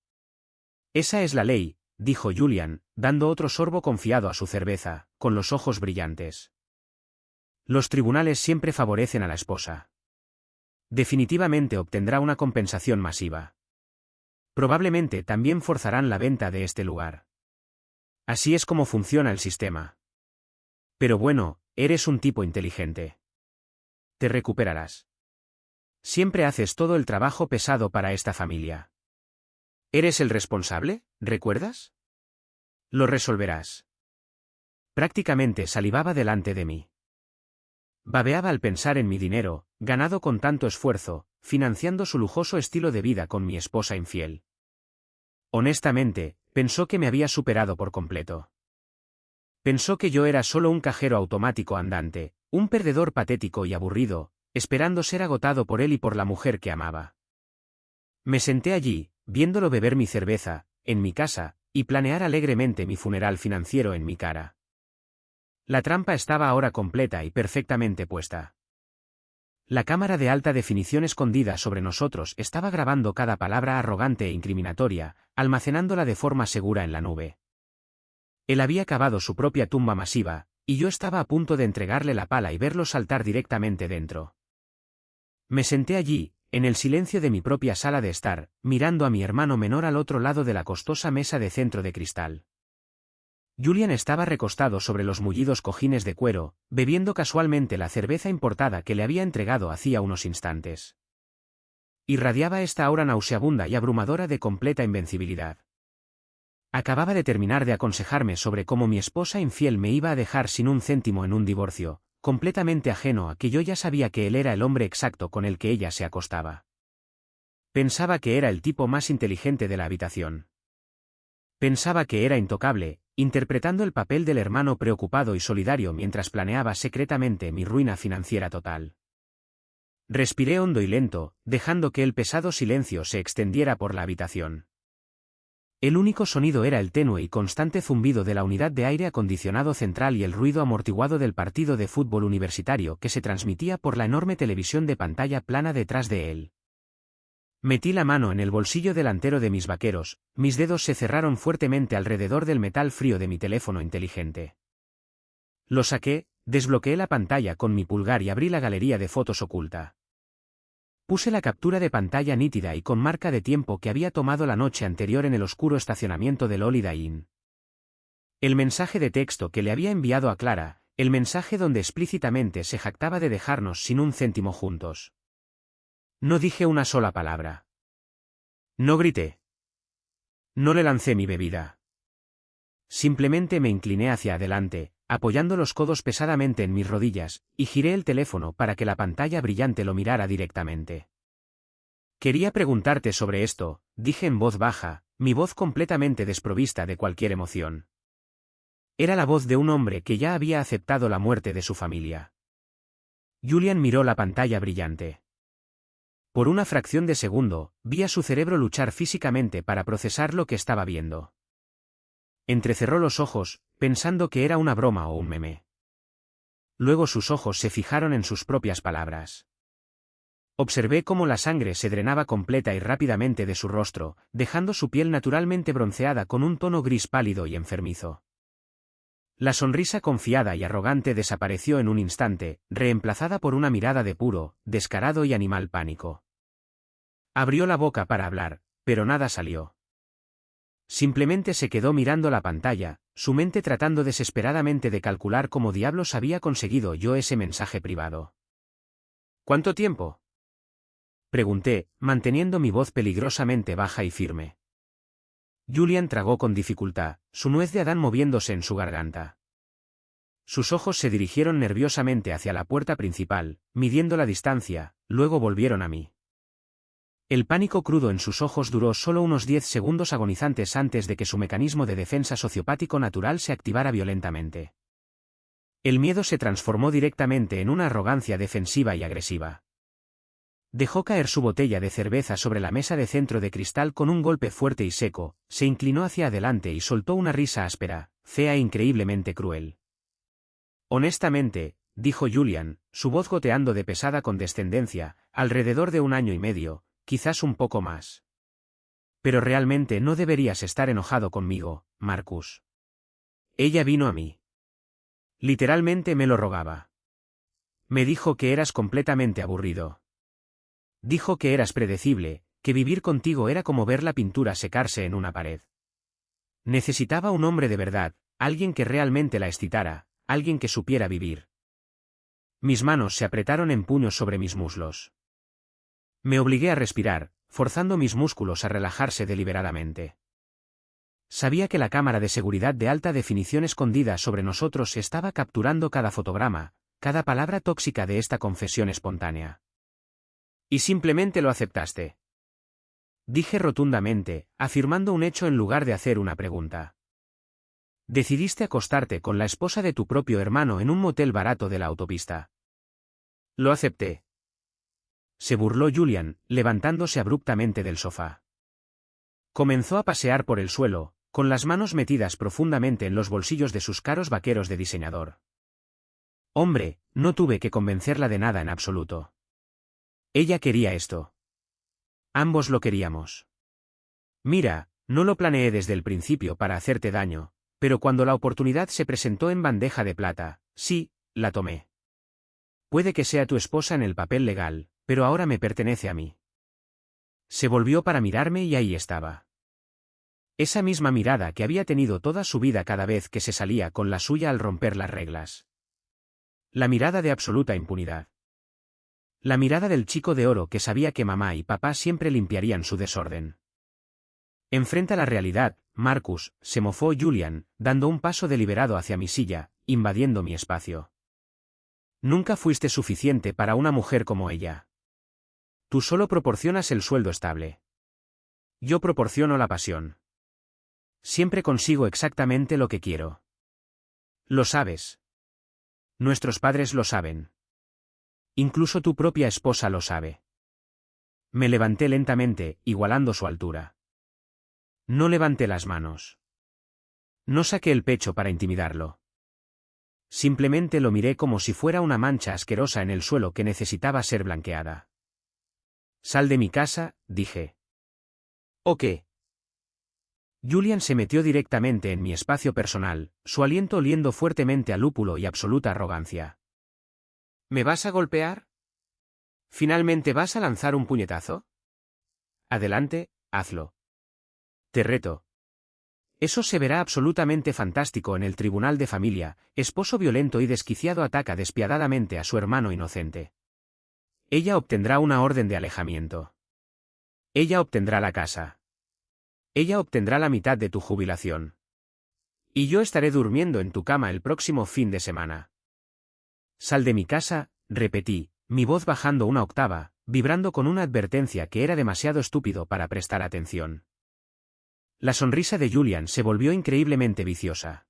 A: Esa es la ley, dijo Julian, dando otro sorbo confiado a su cerveza, con los ojos brillantes. Los tribunales siempre favorecen a la esposa. Definitivamente obtendrá una compensación masiva. Probablemente también forzarán la venta de este lugar. Así es como funciona el sistema. Pero bueno, eres un tipo inteligente. Te recuperarás. Siempre haces todo el trabajo pesado para esta familia. ¿Eres el responsable, recuerdas? Lo resolverás. Prácticamente salivaba delante de mí. Babeaba al pensar en mi dinero, ganado con tanto esfuerzo, financiando su lujoso estilo de vida con mi esposa infiel. Honestamente, pensó que me había superado por completo. Pensó que yo era solo un cajero automático andante, un perdedor patético y aburrido, esperando ser agotado por él y por la mujer que amaba. Me senté allí, viéndolo beber mi cerveza, en mi casa, y planear alegremente mi funeral financiero en mi cara. La trampa estaba ahora completa y perfectamente puesta. La cámara de alta definición escondida sobre nosotros estaba grabando cada palabra arrogante e incriminatoria, almacenándola de forma segura en la nube. Él había cavado su propia tumba masiva, y yo estaba a punto de entregarle la pala y verlo saltar directamente dentro. Me senté allí, en el silencio de mi propia sala de estar, mirando a mi hermano menor al otro lado de la costosa mesa de centro de cristal. Julian estaba recostado sobre los mullidos cojines de cuero, bebiendo casualmente la cerveza importada que le había entregado hacía unos instantes. Irradiaba esta aura nauseabunda y abrumadora de completa invencibilidad. Acababa de terminar de aconsejarme sobre cómo mi esposa infiel me iba a dejar sin un céntimo en un divorcio, completamente ajeno a que yo ya sabía que él era el hombre exacto con el que ella se acostaba. Pensaba que era el tipo más inteligente de la habitación. Pensaba que era intocable, interpretando el papel del hermano preocupado y solidario mientras planeaba secretamente mi ruina financiera total. Respiré hondo y lento, dejando que el pesado silencio se extendiera por la habitación. El único sonido era el tenue y constante zumbido de la unidad de aire acondicionado central y el ruido amortiguado del partido de fútbol universitario que se transmitía por la enorme televisión de pantalla plana detrás de él. Metí la mano en el bolsillo delantero de mis vaqueros, mis dedos se cerraron fuertemente alrededor del metal frío de mi teléfono inteligente. Lo saqué, desbloqueé la pantalla con mi pulgar y abrí la galería de fotos oculta. Puse la captura de pantalla nítida y con marca de tiempo que había tomado la noche anterior en el oscuro estacionamiento del Holiday Inn. El mensaje de texto que le había enviado a Clara, el mensaje donde explícitamente se jactaba de dejarnos sin un céntimo juntos. No dije una sola palabra. No grité. No le lancé mi bebida. Simplemente me incliné hacia adelante, apoyando los codos pesadamente en mis rodillas, y giré el teléfono para que la pantalla brillante lo mirara directamente. Quería preguntarte sobre esto, dije en voz baja, mi voz completamente desprovista de cualquier emoción. Era la voz de un hombre que ya había aceptado la muerte de su familia. Julian miró la pantalla brillante. Por una fracción de segundo, vi a su cerebro luchar físicamente para procesar lo que estaba viendo. Entrecerró los ojos, pensando que era una broma o un meme. Luego sus ojos se fijaron en sus propias palabras. Observé cómo la sangre se drenaba completa y rápidamente de su rostro, dejando su piel naturalmente bronceada con un tono gris pálido y enfermizo. La sonrisa confiada y arrogante desapareció en un instante, reemplazada por una mirada de puro, descarado y animal pánico. Abrió la boca para hablar, pero nada salió. Simplemente se quedó mirando la pantalla, su mente tratando desesperadamente de calcular cómo diablos había conseguido yo ese mensaje privado. ¿Cuánto tiempo? Pregunté, manteniendo mi voz peligrosamente baja y firme. Julian tragó con dificultad, su nuez de Adán moviéndose en su garganta. Sus ojos se dirigieron nerviosamente hacia la puerta principal, midiendo la distancia, luego volvieron a mí. El pánico crudo en sus ojos duró solo unos 10 segundos agonizantes antes de que su mecanismo de defensa sociopático natural se activara violentamente. El miedo se transformó directamente en una arrogancia defensiva y agresiva. Dejó caer su botella de cerveza sobre la mesa de centro de cristal con un golpe fuerte y seco, se inclinó hacia adelante y soltó una risa áspera, fea e increíblemente cruel. Honestamente, dijo Julian, su voz goteando de pesada condescendencia, alrededor de 1 año y medio, quizás un poco más. Pero realmente no deberías estar enojado conmigo, Marcus. Ella vino a mí. Literalmente me lo rogaba. Me dijo que eras completamente aburrido. Dijo que eras predecible, que vivir contigo era como ver la pintura secarse en una pared. Necesitaba un hombre de verdad, alguien que realmente la excitara, alguien que supiera vivir. Mis manos se apretaron en puños sobre mis muslos. Me obligué a respirar, forzando mis músculos a relajarse deliberadamente. Sabía que la cámara de seguridad de alta definición escondida sobre nosotros estaba capturando cada fotograma, cada palabra tóxica de esta confesión espontánea. Y simplemente lo aceptaste. dije rotundamente, afirmando un hecho en lugar de hacer una pregunta. Decidiste acostarte con la esposa de tu propio hermano en un motel barato de la autopista. Lo acepté. Se burló Julian, levantándose abruptamente del sofá. Comenzó a pasear por el suelo, con las manos metidas profundamente en los bolsillos de sus caros vaqueros de diseñador. Hombre, no tuve que convencerla de nada en absoluto. Ella quería esto. Ambos lo queríamos. Mira, no lo planeé desde el principio para hacerte daño, pero cuando la oportunidad se presentó en bandeja de plata, sí, la tomé. Puede que sea tu esposa en el papel legal, pero ahora me pertenece a mí. Se volvió para mirarme y ahí estaba. Esa misma mirada que había tenido toda su vida cada vez que se salía con la suya al romper las reglas. La mirada de absoluta impunidad. La mirada del chico de oro que sabía que mamá y papá siempre limpiarían su desorden. Enfrenta la realidad, Marcus, se mofó Julian, dando un paso deliberado hacia mi silla, invadiendo mi espacio. Nunca fuiste suficiente para una mujer como ella. Tú solo proporcionas el sueldo estable. Yo proporciono la pasión. Siempre consigo exactamente lo que quiero. Lo sabes. Nuestros padres lo saben. Incluso tu propia esposa lo sabe. Me levanté lentamente, igualando su altura. No levanté las manos. No saqué el pecho para intimidarlo. Simplemente lo miré como si fuera una mancha asquerosa en el suelo que necesitaba ser blanqueada. Sal de mi casa, dije. ¿O qué? Julian se metió directamente en mi espacio personal, su aliento oliendo fuertemente a lúpulo y absoluta arrogancia. ¿Me vas a golpear? ¿Finalmente vas a lanzar un puñetazo? Adelante, hazlo. Te reto. Eso se verá absolutamente fantástico en el tribunal de familia. Esposo violento y desquiciado ataca despiadadamente a su hermano inocente. Ella obtendrá una orden de alejamiento. Ella obtendrá la casa. Ella obtendrá la mitad de tu jubilación. Y yo estaré durmiendo en tu cama el próximo fin de semana. Sal de mi casa, repetí, mi voz bajando una octava, vibrando con una advertencia que era demasiado estúpido para prestar atención. La sonrisa de Julian se volvió increíblemente viciosa.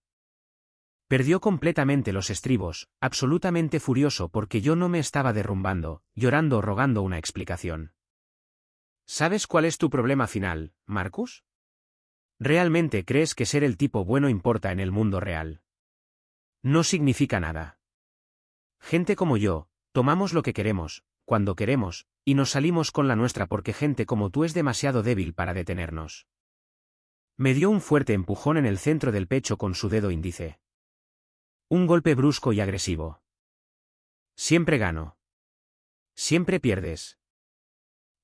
A: Perdió completamente los estribos, absolutamente furioso porque yo no me estaba derrumbando, llorando o rogando una explicación. ¿Sabes cuál es tu problema final, Marcus? ¿Realmente crees que ser el tipo bueno importa en el mundo real? No significa nada. Gente como yo, tomamos lo que queremos, cuando queremos, y nos salimos con la nuestra porque gente como tú es demasiado débil para detenernos. Me dio un fuerte empujón en el centro del pecho con su dedo índice. Un golpe brusco y agresivo. Siempre gano. Siempre pierdes.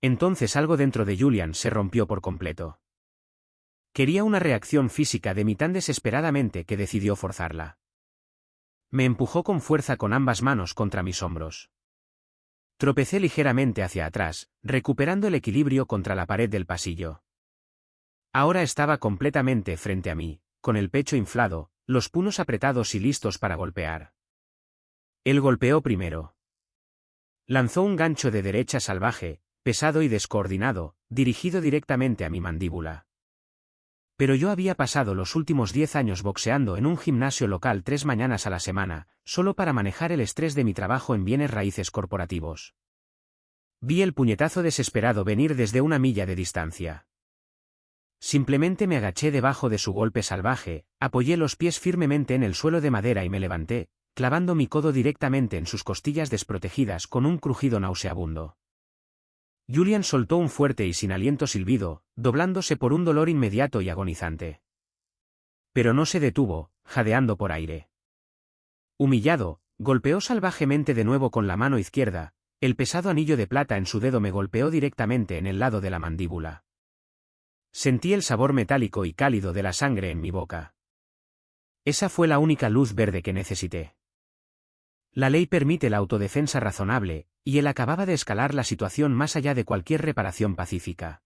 A: Entonces algo dentro de Julian se rompió por completo. Quería una reacción física de mí tan desesperadamente que decidió forzarla. Me empujó con fuerza con ambas manos contra mis hombros. Tropecé ligeramente hacia atrás, recuperando el equilibrio contra la pared del pasillo. Ahora estaba completamente frente a mí, con el pecho inflado, los puños apretados y listos para golpear. Él golpeó primero. Lanzó un gancho de derecha salvaje, pesado y descoordinado, dirigido directamente a mi mandíbula. Pero yo había pasado los últimos 10 años boxeando en un gimnasio local 3 mañanas a la semana, solo para manejar el estrés de mi trabajo en bienes raíces corporativos. Vi el puñetazo desesperado venir desde una milla de distancia. Simplemente me agaché debajo de su golpe salvaje, apoyé los pies firmemente en el suelo de madera y me levanté, clavando mi codo directamente en sus costillas desprotegidas con un crujido nauseabundo. Julian soltó un fuerte y sin aliento silbido, doblándose por un dolor inmediato y agonizante. Pero no se detuvo, jadeando por aire. Humillado, golpeó salvajemente de nuevo con la mano izquierda, el pesado anillo de plata en su dedo me golpeó directamente en el lado de la mandíbula. Sentí el sabor metálico y cálido de la sangre en mi boca. Esa fue la única luz verde que necesité. La ley permite la autodefensa razonable, y él acababa de escalar la situación más allá de cualquier reparación pacífica.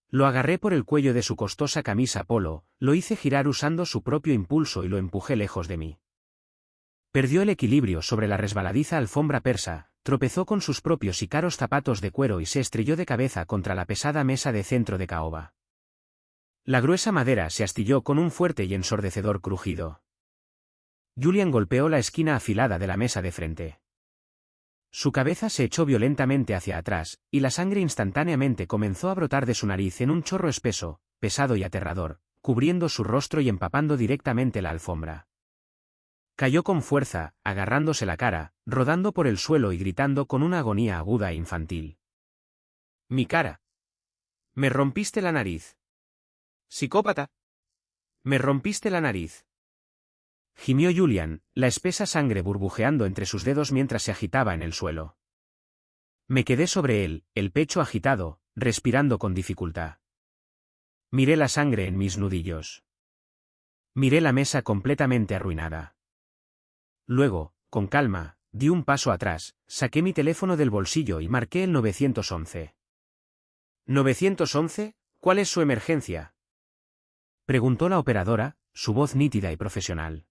A: Lo agarré por el cuello de su costosa camisa polo, lo hice girar usando su propio impulso y lo empujé lejos de mí. Perdió el equilibrio sobre la resbaladiza alfombra persa, tropezó con sus propios y caros zapatos de cuero y se estrelló de cabeza contra la pesada mesa de centro de caoba. La gruesa madera se astilló con un fuerte y ensordecedor crujido. Julian golpeó la esquina afilada de la mesa de frente. Su cabeza se echó violentamente hacia atrás, y la sangre instantáneamente comenzó a brotar de su nariz en un chorro espeso, pesado y aterrador, cubriendo su rostro y empapando directamente la alfombra. Cayó con fuerza, agarrándose la cara, rodando por el suelo y gritando con una agonía aguda e infantil. «¡Mi cara! ¡Me rompiste la nariz! ¡Psicópata! ¡Me rompiste la nariz!» Gimió Julian, la espesa sangre burbujeando entre sus dedos mientras se agitaba en el suelo. Me quedé sobre él, el pecho agitado, respirando con dificultad. Miré la sangre en mis nudillos. Miré la mesa completamente arruinada. Luego, con calma, di un paso atrás, saqué mi teléfono del bolsillo y marqué el 911. «¿911? ¿Cuál es su emergencia?», preguntó la operadora, su voz nítida y profesional.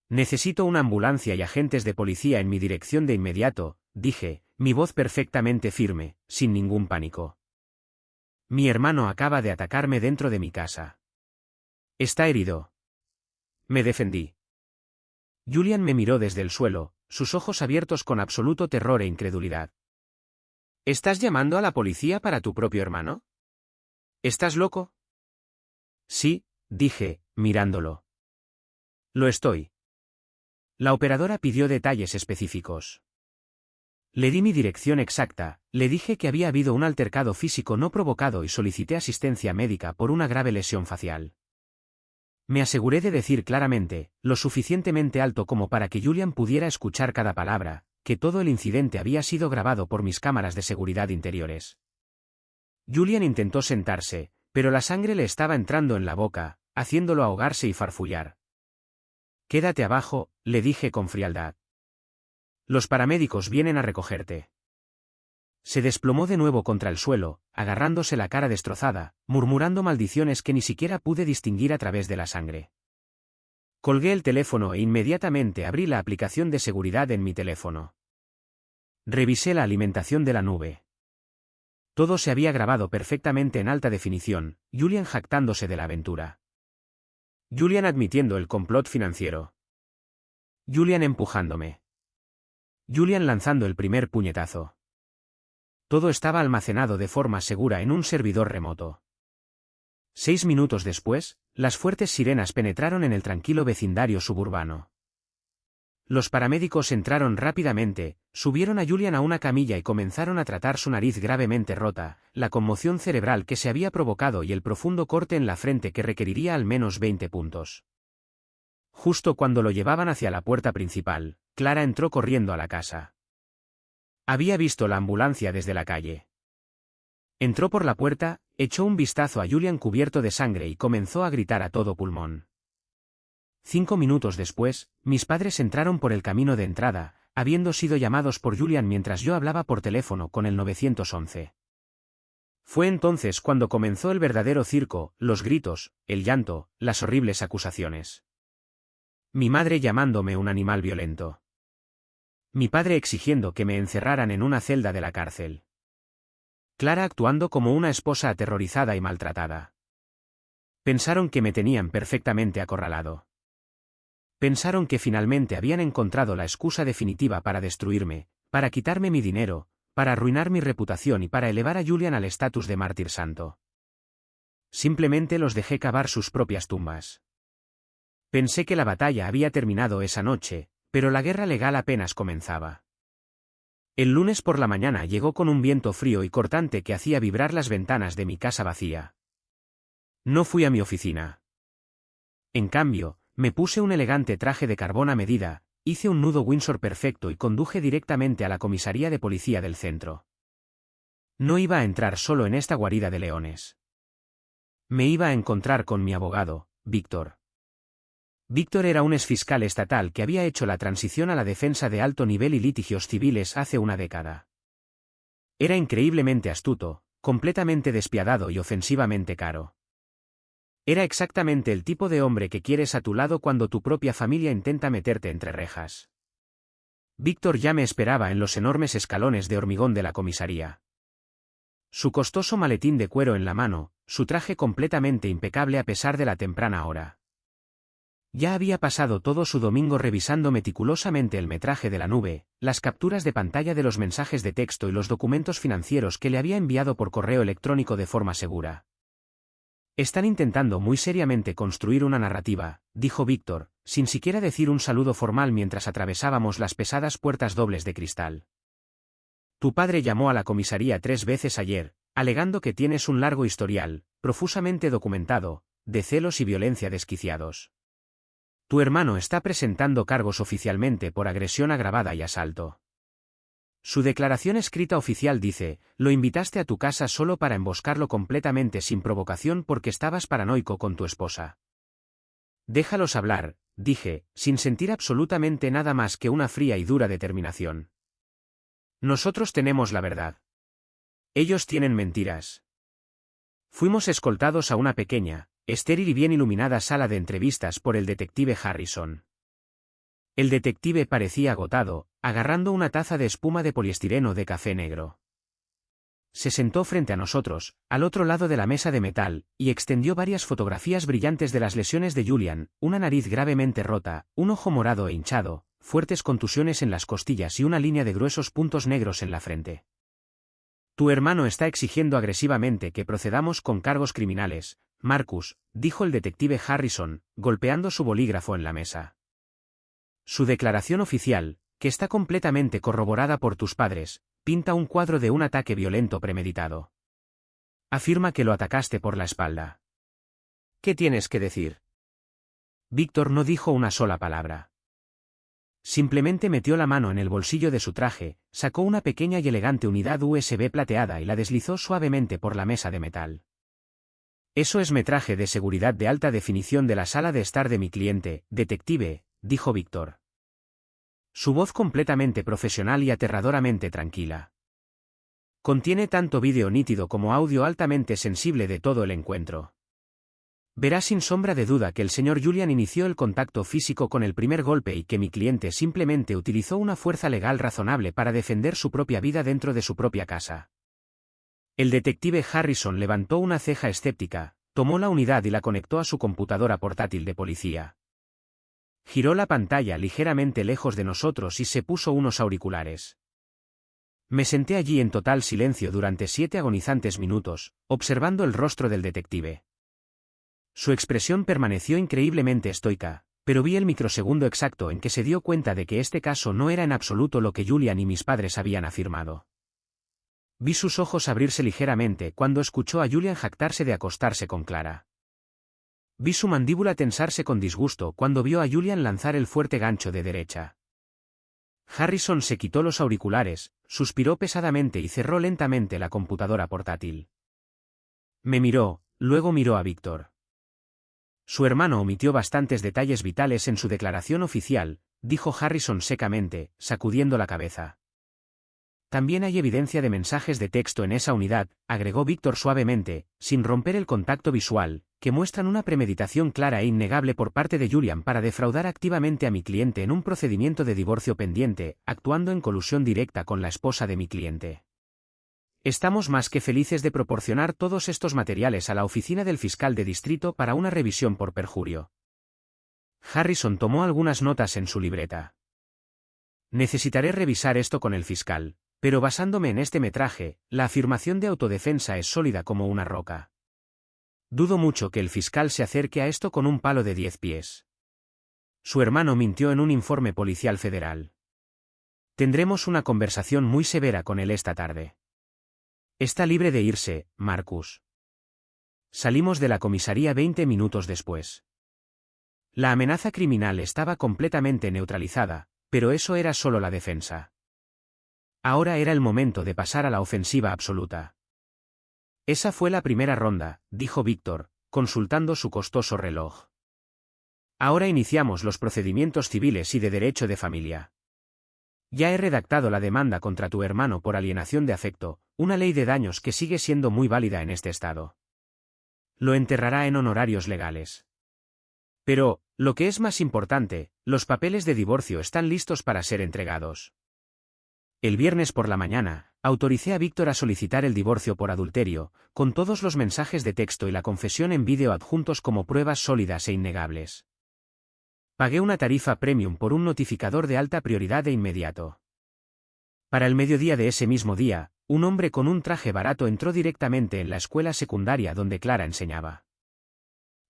A: «Necesito una ambulancia y agentes de policía en mi dirección de inmediato», dije, mi voz perfectamente firme, sin ningún pánico. «Mi hermano acaba de atacarme dentro de mi casa. Está herido». Me defendí. Julian me miró desde el suelo, sus ojos abiertos con absoluto terror e incredulidad. «¿Estás llamando a la policía para tu propio hermano? ¿Estás loco?» «Sí», dije, mirándolo. «Lo estoy». La operadora pidió detalles específicos. Le di mi dirección exacta, le dije que había habido un altercado físico no provocado y solicité asistencia médica por una grave lesión facial. Me aseguré de decir claramente, lo suficientemente alto como para que Julian pudiera escuchar cada palabra, que todo el incidente había sido grabado por mis cámaras de seguridad interiores. Julian intentó sentarse, pero la sangre le estaba entrando en la boca, haciéndolo ahogarse y farfullar. «Quédate abajo», le dije con frialdad. «Los paramédicos vienen a recogerte». Se desplomó de nuevo contra el suelo, agarrándose la cara destrozada, murmurando maldiciones que ni siquiera pude distinguir a través de la sangre. Colgué el teléfono e inmediatamente abrí la aplicación de seguridad en mi teléfono. Revisé la alimentación de la nube. Todo se había grabado perfectamente en alta definición, Julian jactándose de la aventura. Julian admitiendo el complot financiero. Julian empujándome. Julian lanzando el primer puñetazo. Todo estaba almacenado de forma segura en un servidor remoto. 6 minutos después, las fuertes sirenas penetraron en el tranquilo vecindario suburbano. Los paramédicos entraron rápidamente, subieron a Julian a una camilla y comenzaron a tratar su nariz gravemente rota, la conmoción cerebral que se había provocado y el profundo corte en la frente que requeriría al menos 20 puntos. Justo cuando lo llevaban hacia la puerta principal, Clara entró corriendo a la casa. Había visto la ambulancia desde la calle. Entró por la puerta, echó un vistazo a Julian cubierto de sangre y comenzó a gritar a todo pulmón. 5 minutos después, mis padres entraron por el camino de entrada, habiendo sido llamados por Julian mientras yo hablaba por teléfono con el 911. Fue entonces cuando comenzó el verdadero circo, los gritos, el llanto, las horribles acusaciones. Mi madre llamándome un animal violento. Mi padre exigiendo que me encerraran en una celda de la cárcel. Clara actuando como una esposa aterrorizada y maltratada. Pensaron que me tenían perfectamente acorralado. Pensaron que finalmente habían encontrado la excusa definitiva para destruirme, para quitarme mi dinero, para arruinar mi reputación y para elevar a Julian al estatus de mártir santo. Simplemente los dejé cavar sus propias tumbas. Pensé que la batalla había terminado esa noche, pero la guerra legal apenas comenzaba. El lunes por la mañana llegó con un viento frío y cortante que hacía vibrar las ventanas de mi casa vacía. No fui a mi oficina. En cambio, me puse un elegante traje de carbón a medida, hice un nudo Windsor perfecto y conduje directamente a la comisaría de policía del centro. No iba a entrar solo en esta guarida de leones. Me iba a encontrar con mi abogado, Víctor. Víctor era un exfiscal estatal que había hecho la transición a la defensa de alto nivel y litigios civiles hace una década. Era increíblemente astuto, completamente despiadado y ofensivamente caro. Era exactamente el tipo de hombre que quieres a tu lado cuando tu propia familia intenta meterte entre rejas. Víctor ya me esperaba en los enormes escalones de hormigón de la comisaría. Su costoso maletín de cuero en la mano, su traje completamente impecable a pesar de la temprana hora. Ya había pasado todo su domingo revisando meticulosamente el metraje de la nube, las capturas de pantalla de los mensajes de texto y los documentos financieros que le había enviado por correo electrónico de forma segura. Están intentando muy seriamente construir una narrativa, dijo Víctor, sin siquiera decir un saludo formal mientras atravesábamos las pesadas puertas dobles de cristal. Tu padre llamó a la comisaría 3 veces ayer, alegando que tienes un largo historial, profusamente documentado, de celos y violencia desquiciados. Tu hermano está presentando cargos oficialmente por agresión agravada y asalto. Su declaración escrita oficial dice, lo invitaste a tu casa solo para emboscarlo completamente sin provocación porque estabas paranoico con tu esposa. Déjalos hablar, dije, sin sentir absolutamente nada más que una fría y dura determinación. Nosotros tenemos la verdad. Ellos tienen mentiras. Fuimos escoltados a una pequeña, estéril y bien iluminada sala de entrevistas por el detective Harrison. El detective parecía agotado, agarrando una taza de espuma de poliestireno de café negro. Se sentó frente a nosotros, al otro lado de la mesa de metal, y extendió varias fotografías brillantes de las lesiones de Julian, una nariz gravemente rota, un ojo morado e hinchado, fuertes contusiones en las costillas y una línea de gruesos puntos negros en la frente. Tu hermano está exigiendo agresivamente que procedamos con cargos criminales, Marcus, dijo el detective Harrison, golpeando su bolígrafo en la mesa. Su declaración oficial, que está completamente corroborada por tus padres, pinta un cuadro de un ataque violento premeditado. Afirma que lo atacaste por la espalda. ¿Qué tienes que decir? Víctor no dijo una sola palabra. Simplemente metió la mano en el bolsillo de su traje, sacó una pequeña y elegante unidad USB plateada y la deslizó suavemente por la mesa de metal. Eso es metraje de seguridad de alta definición de la sala de estar de mi cliente, detective, dijo Víctor. Su voz completamente profesional y aterradoramente tranquila. Contiene tanto vídeo nítido como audio altamente sensible de todo el encuentro. Verá sin sombra de duda que el señor Julian inició el contacto físico con el primer golpe y que mi cliente simplemente utilizó una fuerza legal razonable para defender su propia vida dentro de su propia casa. El detective Harrison levantó una ceja escéptica, tomó la unidad y la conectó a su computadora portátil de policía. Giró la pantalla ligeramente lejos de nosotros y se puso unos auriculares. Me senté allí en total silencio durante 7 agonizantes minutos, observando el rostro del detective. Su expresión permaneció increíblemente estoica, pero vi el microsegundo exacto en que se dio cuenta de que este caso no era en absoluto lo que Julian y mis padres habían afirmado. Vi sus ojos abrirse ligeramente cuando escuchó a Julian jactarse de acostarse con Clara. Vi su mandíbula tensarse con disgusto cuando vio a Julian lanzar el fuerte gancho de derecha. Harrison se quitó los auriculares, suspiró pesadamente y cerró lentamente la computadora portátil. Me miró, luego miró a Víctor. Su hermano omitió bastantes detalles vitales en su declaración oficial, dijo Harrison secamente, sacudiendo la cabeza. También hay evidencia de mensajes de texto en esa unidad, agregó Víctor suavemente, sin romper el contacto visual, que muestran una premeditación clara e innegable por parte de Julian para defraudar activamente a mi cliente en un procedimiento de divorcio pendiente, actuando en colusión directa con la esposa de mi cliente. Estamos más que felices de proporcionar todos estos materiales a la oficina del fiscal de distrito para una revisión por perjurio. Harrison tomó algunas notas en su libreta. Necesitaré revisar esto con el fiscal, pero basándome en este metraje, la afirmación de autodefensa es sólida como una roca. Dudo mucho que el fiscal se acerque a esto con un palo de 10 pies. Su hermano mintió en un informe policial federal. Tendremos una conversación muy severa con él esta tarde. Está libre de irse, Marcus. Salimos de la comisaría 20 minutos después. La amenaza criminal estaba completamente neutralizada, pero eso era solo la defensa. Ahora era el momento de pasar a la ofensiva absoluta. Esa fue la primera ronda, dijo Víctor, consultando su costoso reloj. Ahora iniciamos los procedimientos civiles y de derecho de familia. Ya he redactado la demanda contra tu hermano por alienación de afecto, una ley de daños que sigue siendo muy válida en este estado. Lo enterrará en honorarios legales. Pero, Lo que es más importante, los papeles de divorcio están listos para ser entregados. El viernes por la mañana, autoricé a Víctor a solicitar el divorcio por adulterio, con todos los mensajes de texto y la confesión en vídeo adjuntos como pruebas sólidas e innegables. Pagué una tarifa premium por un notificador de alta prioridad de inmediato. Para el mediodía de ese mismo día, un hombre con un traje barato entró directamente en la escuela secundaria donde Clara enseñaba.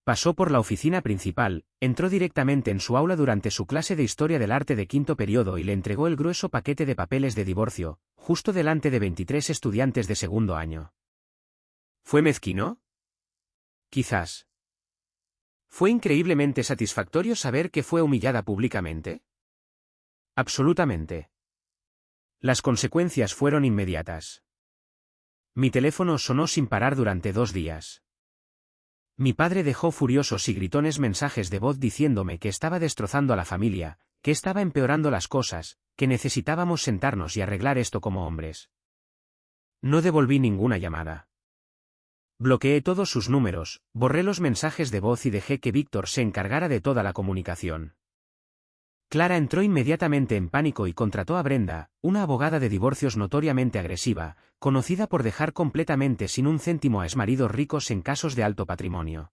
A: Pasó por la oficina principal, entró directamente en su aula durante su clase de Historia del Arte de quinto periodo y le entregó el grueso paquete de papeles de divorcio, justo delante de 23 estudiantes de segundo año. ¿Fue mezquino? Quizás. ¿Fue increíblemente satisfactorio saber que fue humillada públicamente? Absolutamente. Las consecuencias fueron inmediatas. Mi teléfono sonó sin parar durante 2 días. Mi padre dejó furiosos y gritones mensajes de voz diciéndome que estaba destrozando a la familia, que estaba empeorando las cosas, que necesitábamos sentarnos y arreglar esto como hombres. No devolví ninguna llamada. Bloqueé todos sus números, borré los mensajes de voz y dejé que Víctor se encargara de toda la comunicación. Clara entró inmediatamente en pánico y contrató a Brenda, una abogada de divorcios notoriamente agresiva, conocida por dejar completamente sin un céntimo a exmaridos ricos en casos de alto patrimonio.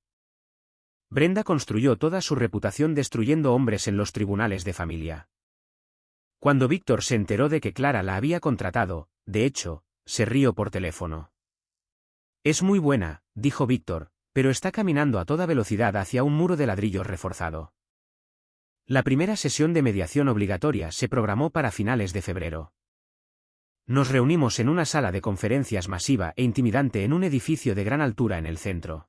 A: Brenda construyó toda su reputación destruyendo hombres en los tribunales de familia. Cuando Víctor se enteró de que Clara la había contratado, de hecho, se rió por teléfono. Es muy buena, dijo Víctor, pero está caminando a toda velocidad hacia un muro de ladrillos reforzado. La primera sesión de mediación obligatoria se programó para finales de febrero. Nos reunimos en una sala de conferencias masiva e intimidante en un edificio de gran altura en el centro.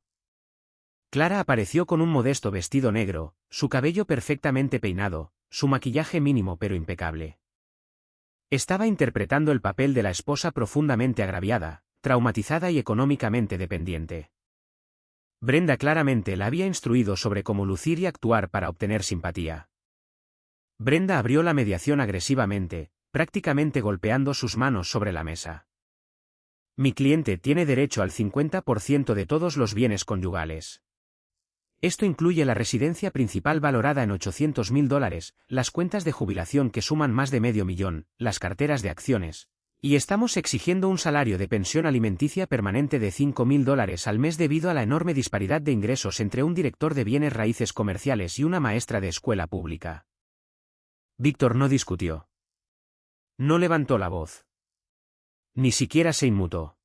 A: Clara apareció con un modesto vestido negro, su cabello perfectamente peinado, su maquillaje mínimo pero impecable. Estaba interpretando el papel de la esposa profundamente agraviada, traumatizada y económicamente dependiente. Brenda claramente la había instruido sobre cómo lucir y actuar para obtener simpatía. Brenda abrió la mediación agresivamente, prácticamente golpeando sus manos sobre la mesa. Mi cliente tiene derecho al 50% de todos los bienes conyugales. Esto incluye la residencia principal valorada en $800.000, las cuentas de jubilación que suman más de $500.000, las carteras de acciones, y estamos exigiendo un salario de pensión alimenticia permanente de $5.000 al mes debido a la enorme disparidad de ingresos entre un director de bienes raíces comerciales y una maestra de escuela pública. Víctor no discutió. No levantó la voz. Ni siquiera se inmutó.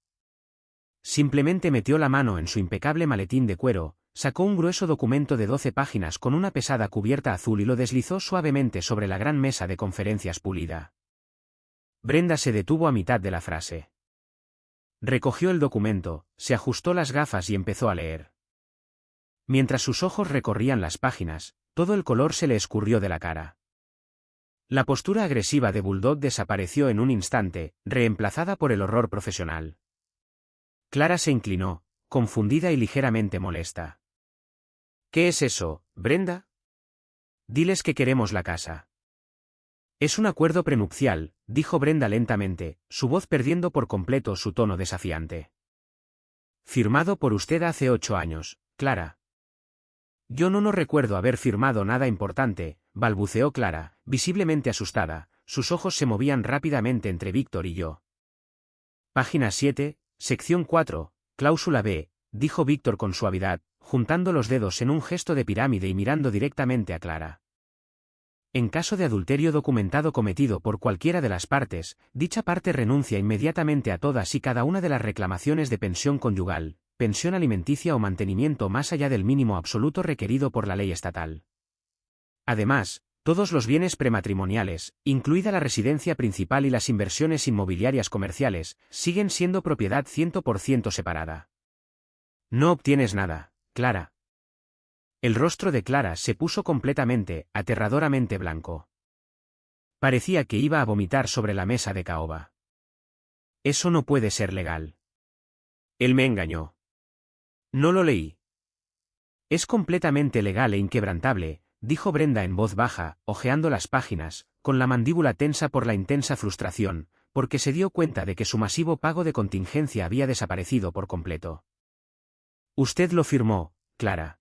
A: Simplemente metió la mano en su impecable maletín de cuero, sacó un grueso documento de 12 páginas con una pesada cubierta azul y lo deslizó suavemente sobre la gran mesa de conferencias pulida. Brenda se detuvo a mitad de la frase. Recogió el documento, se ajustó las gafas y empezó a leer. Mientras sus ojos recorrían las páginas, todo el color se le escurrió de la cara. La postura agresiva de Bulldog desapareció en un instante, reemplazada por el horror profesional. Clara se inclinó, confundida y ligeramente molesta. ¿Qué es eso, Brenda? Diles que queremos la casa. Es un acuerdo prenupcial, dijo Brenda lentamente, su voz perdiendo por completo su tono desafiante. Firmado por usted hace 8 años, Clara. Yo no recuerdo haber firmado nada importante, balbuceó Clara, visiblemente asustada, sus ojos se movían rápidamente entre Víctor y yo. Página 7, sección 4, cláusula B, dijo Víctor con suavidad, juntando los dedos en un gesto de pirámide y mirando directamente a Clara. En caso de adulterio documentado cometido por cualquiera de las partes, dicha parte renuncia inmediatamente a todas y cada una de las reclamaciones de pensión conyugal, pensión alimenticia o mantenimiento más allá del mínimo absoluto requerido por la ley estatal. Además, todos los bienes prematrimoniales, incluida la residencia principal y las inversiones inmobiliarias comerciales, siguen siendo propiedad 100% separada. No obtienes nada, Clara. El rostro de Clara se puso completamente, aterradoramente blanco. Parecía que iba a vomitar sobre la mesa de caoba. Eso no puede ser legal. Él me engañó. No lo leí. Es completamente legal e inquebrantable, dijo Brenda en voz baja, hojeando las páginas, con la mandíbula tensa por la intensa frustración, porque se dio cuenta de que su masivo pago de contingencia había desaparecido por completo. Usted lo firmó, Clara.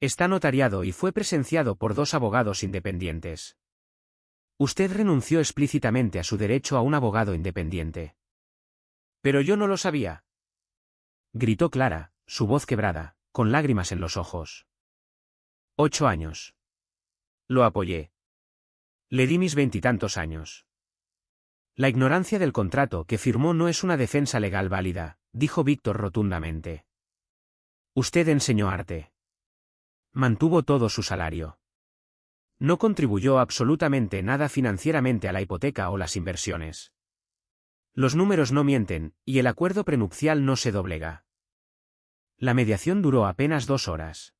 A: Está notariado y fue presenciado por 2 abogados independientes. Usted renunció explícitamente a su derecho a un abogado independiente. Pero yo no lo sabía. Gritó Clara, su voz quebrada, con lágrimas en los ojos. 8 años. Lo apoyé. Le di mis 20 y tantos años. La ignorancia del contrato que firmó no es una defensa legal válida, dijo Víctor rotundamente. Usted enseñó arte. Mantuvo todo su salario. No contribuyó absolutamente nada financieramente a la hipoteca o las inversiones. Los números no mienten, y el acuerdo prenupcial no se doblega. La mediación duró apenas 2 horas.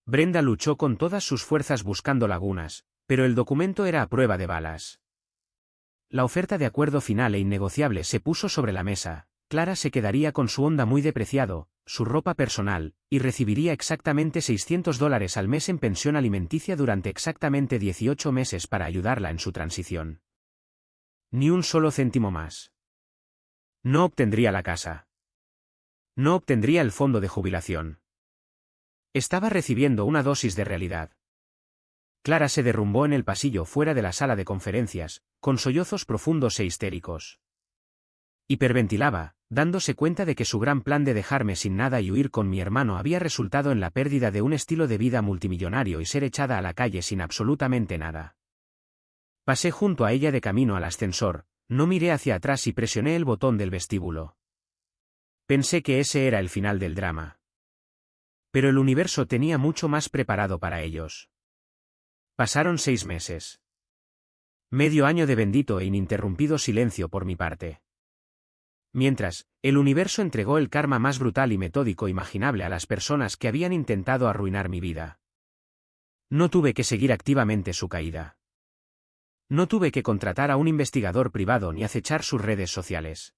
A: Brenda luchó con todas sus fuerzas buscando lagunas, pero el documento era a prueba de balas. La oferta de acuerdo final e innegociable se puso sobre la mesa. Clara se quedaría con su Honda muy depreciado, su ropa personal, y recibiría exactamente $600 al mes en pensión alimenticia durante exactamente 18 meses para ayudarla en su transición. Ni un solo céntimo más. No obtendría la casa. No obtendría el fondo de jubilación. Estaba recibiendo una dosis de realidad. Clara se derrumbó en el pasillo fuera de la sala de conferencias, con sollozos profundos e histéricos. Hiperventilaba, dándose cuenta de que su gran plan de dejarme sin nada y huir con mi hermano había resultado en la pérdida de un estilo de vida multimillonario y ser echada a la calle sin absolutamente nada. Pasé junto a ella de camino al ascensor, no miré hacia atrás y presioné el botón del vestíbulo. Pensé que ese era el final del drama. Pero el universo tenía mucho más preparado para ellos. Pasaron 6 meses. Medio año de bendito e ininterrumpido silencio por mi parte. Mientras, el universo entregó el karma más brutal y metódico imaginable a las personas que habían intentado arruinar mi vida. No tuve que seguir activamente su caída. No tuve que contratar a un investigador privado ni acechar sus redes sociales.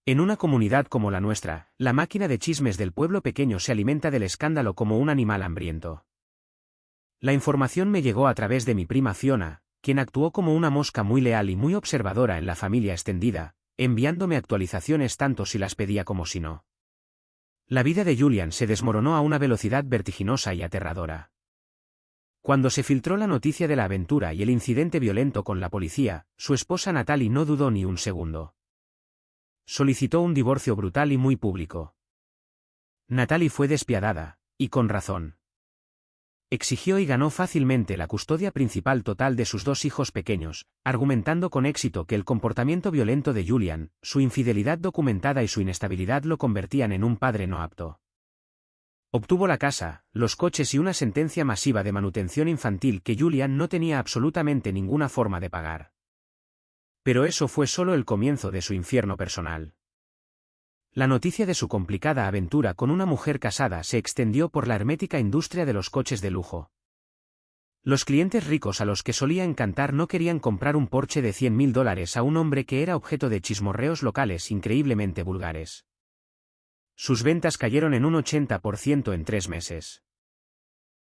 A: En una comunidad como la nuestra, la máquina de chismes del pueblo pequeño se alimenta del escándalo como un animal hambriento. La información me llegó a través de mi prima Fiona, quien actuó como una mosca muy leal y muy observadora en la familia extendida, enviándome actualizaciones tanto si las pedía como si no. La vida de Julian se desmoronó a una velocidad vertiginosa y aterradora. Cuando se filtró la noticia de la aventura y el incidente violento con la policía, su esposa Natalie no dudó ni un segundo. Solicitó un divorcio brutal y muy público. Natalie fue despiadada, y con razón. Exigió y ganó fácilmente la custodia principal total de sus 2 hijos pequeños, argumentando con éxito que el comportamiento violento de Julian, su infidelidad documentada y su inestabilidad lo convertían en un padre no apto. Obtuvo la casa, los coches y una sentencia masiva de manutención infantil que Julian no tenía absolutamente ninguna forma de pagar. Pero eso fue solo el comienzo de su infierno personal. La noticia de su complicada aventura con una mujer casada se extendió por la hermética industria de los coches de lujo. Los clientes ricos a los que solía encantar no querían comprar un Porsche de $100.000 a un hombre que era objeto de chismorreos locales increíblemente vulgares. Sus ventas cayeron en un 80% en 3 meses.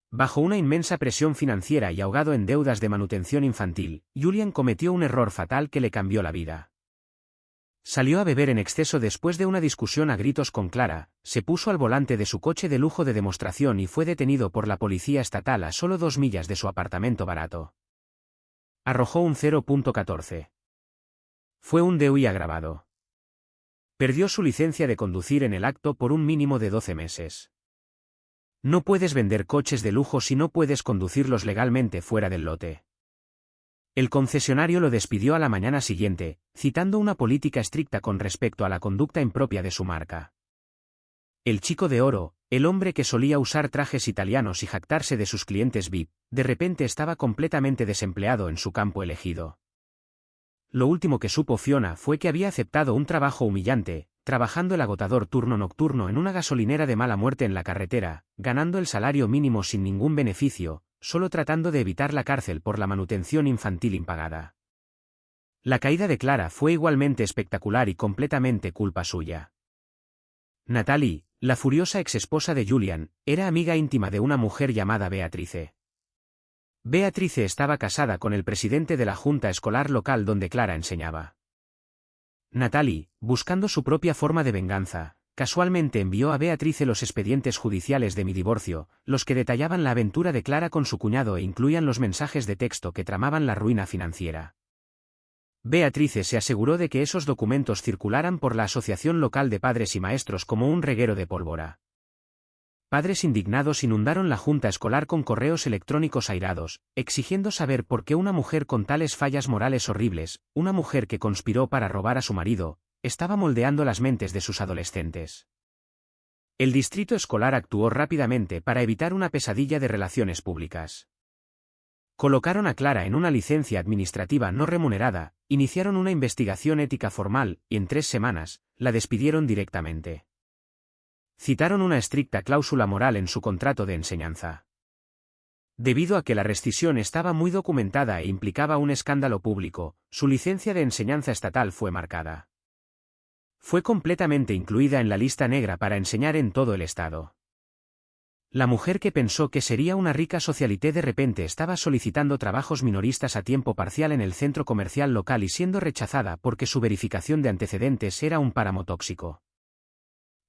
A: Bajo una inmensa presión financiera y ahogado en deudas de manutención infantil, Julian cometió un error fatal que le cambió la vida. Salió a beber en exceso después de una discusión a gritos con Clara, se puso al volante de su coche de lujo de demostración y fue detenido por la policía estatal a solo 2 millas de su apartamento barato. Arrojó un 0.14. Fue un DUI agravado. Perdió su licencia de conducir en el acto por un mínimo de 12 meses. No puedes vender coches de lujo si no puedes conducirlos legalmente fuera del lote. El concesionario lo despidió a la mañana siguiente, citando una política estricta con respecto a la conducta impropia de su marca. El chico de oro, el hombre que solía usar trajes italianos y jactarse de sus clientes VIP, de repente estaba completamente desempleado en su campo elegido. Lo último que supo Fiona fue que había aceptado un trabajo humillante, trabajando el agotador turno nocturno en una gasolinera de mala muerte en la carretera, ganando el salario mínimo sin ningún beneficio, solo tratando de evitar la cárcel por la manutención infantil impagada. La caída de Clara fue igualmente espectacular y completamente culpa suya. Natalie, la furiosa exesposa de Julian, era amiga íntima de una mujer llamada Beatrice. Beatrice estaba casada con el presidente de la junta escolar local donde Clara enseñaba. Natalie, buscando su propia forma de venganza, casualmente envió a Beatrice los expedientes judiciales de mi divorcio, los que detallaban la aventura de Clara con su cuñado e incluían los mensajes de texto que tramaban la ruina financiera. Beatrice se aseguró de que esos documentos circularan por la Asociación Local de Padres y Maestros como un reguero de pólvora. Padres indignados inundaron la junta escolar con correos electrónicos airados, exigiendo saber por qué una mujer con tales fallas morales horribles, una mujer que conspiró para robar a su marido, estaba moldeando las mentes de sus adolescentes. El distrito escolar actuó rápidamente para evitar una pesadilla de relaciones públicas. Colocaron a Clara en una licencia administrativa no remunerada, iniciaron una investigación ética formal y en 3 semanas, la despidieron directamente. Citaron una estricta cláusula moral en su contrato de enseñanza. Debido a que la rescisión estaba muy documentada e implicaba un escándalo público, su licencia de enseñanza estatal fue marcada. Fue completamente incluida en la lista negra para enseñar en todo el estado. La mujer que pensó que sería una rica socialité de repente estaba solicitando trabajos minoristas a tiempo parcial en el centro comercial local y siendo rechazada porque su verificación de antecedentes era un páramo tóxico.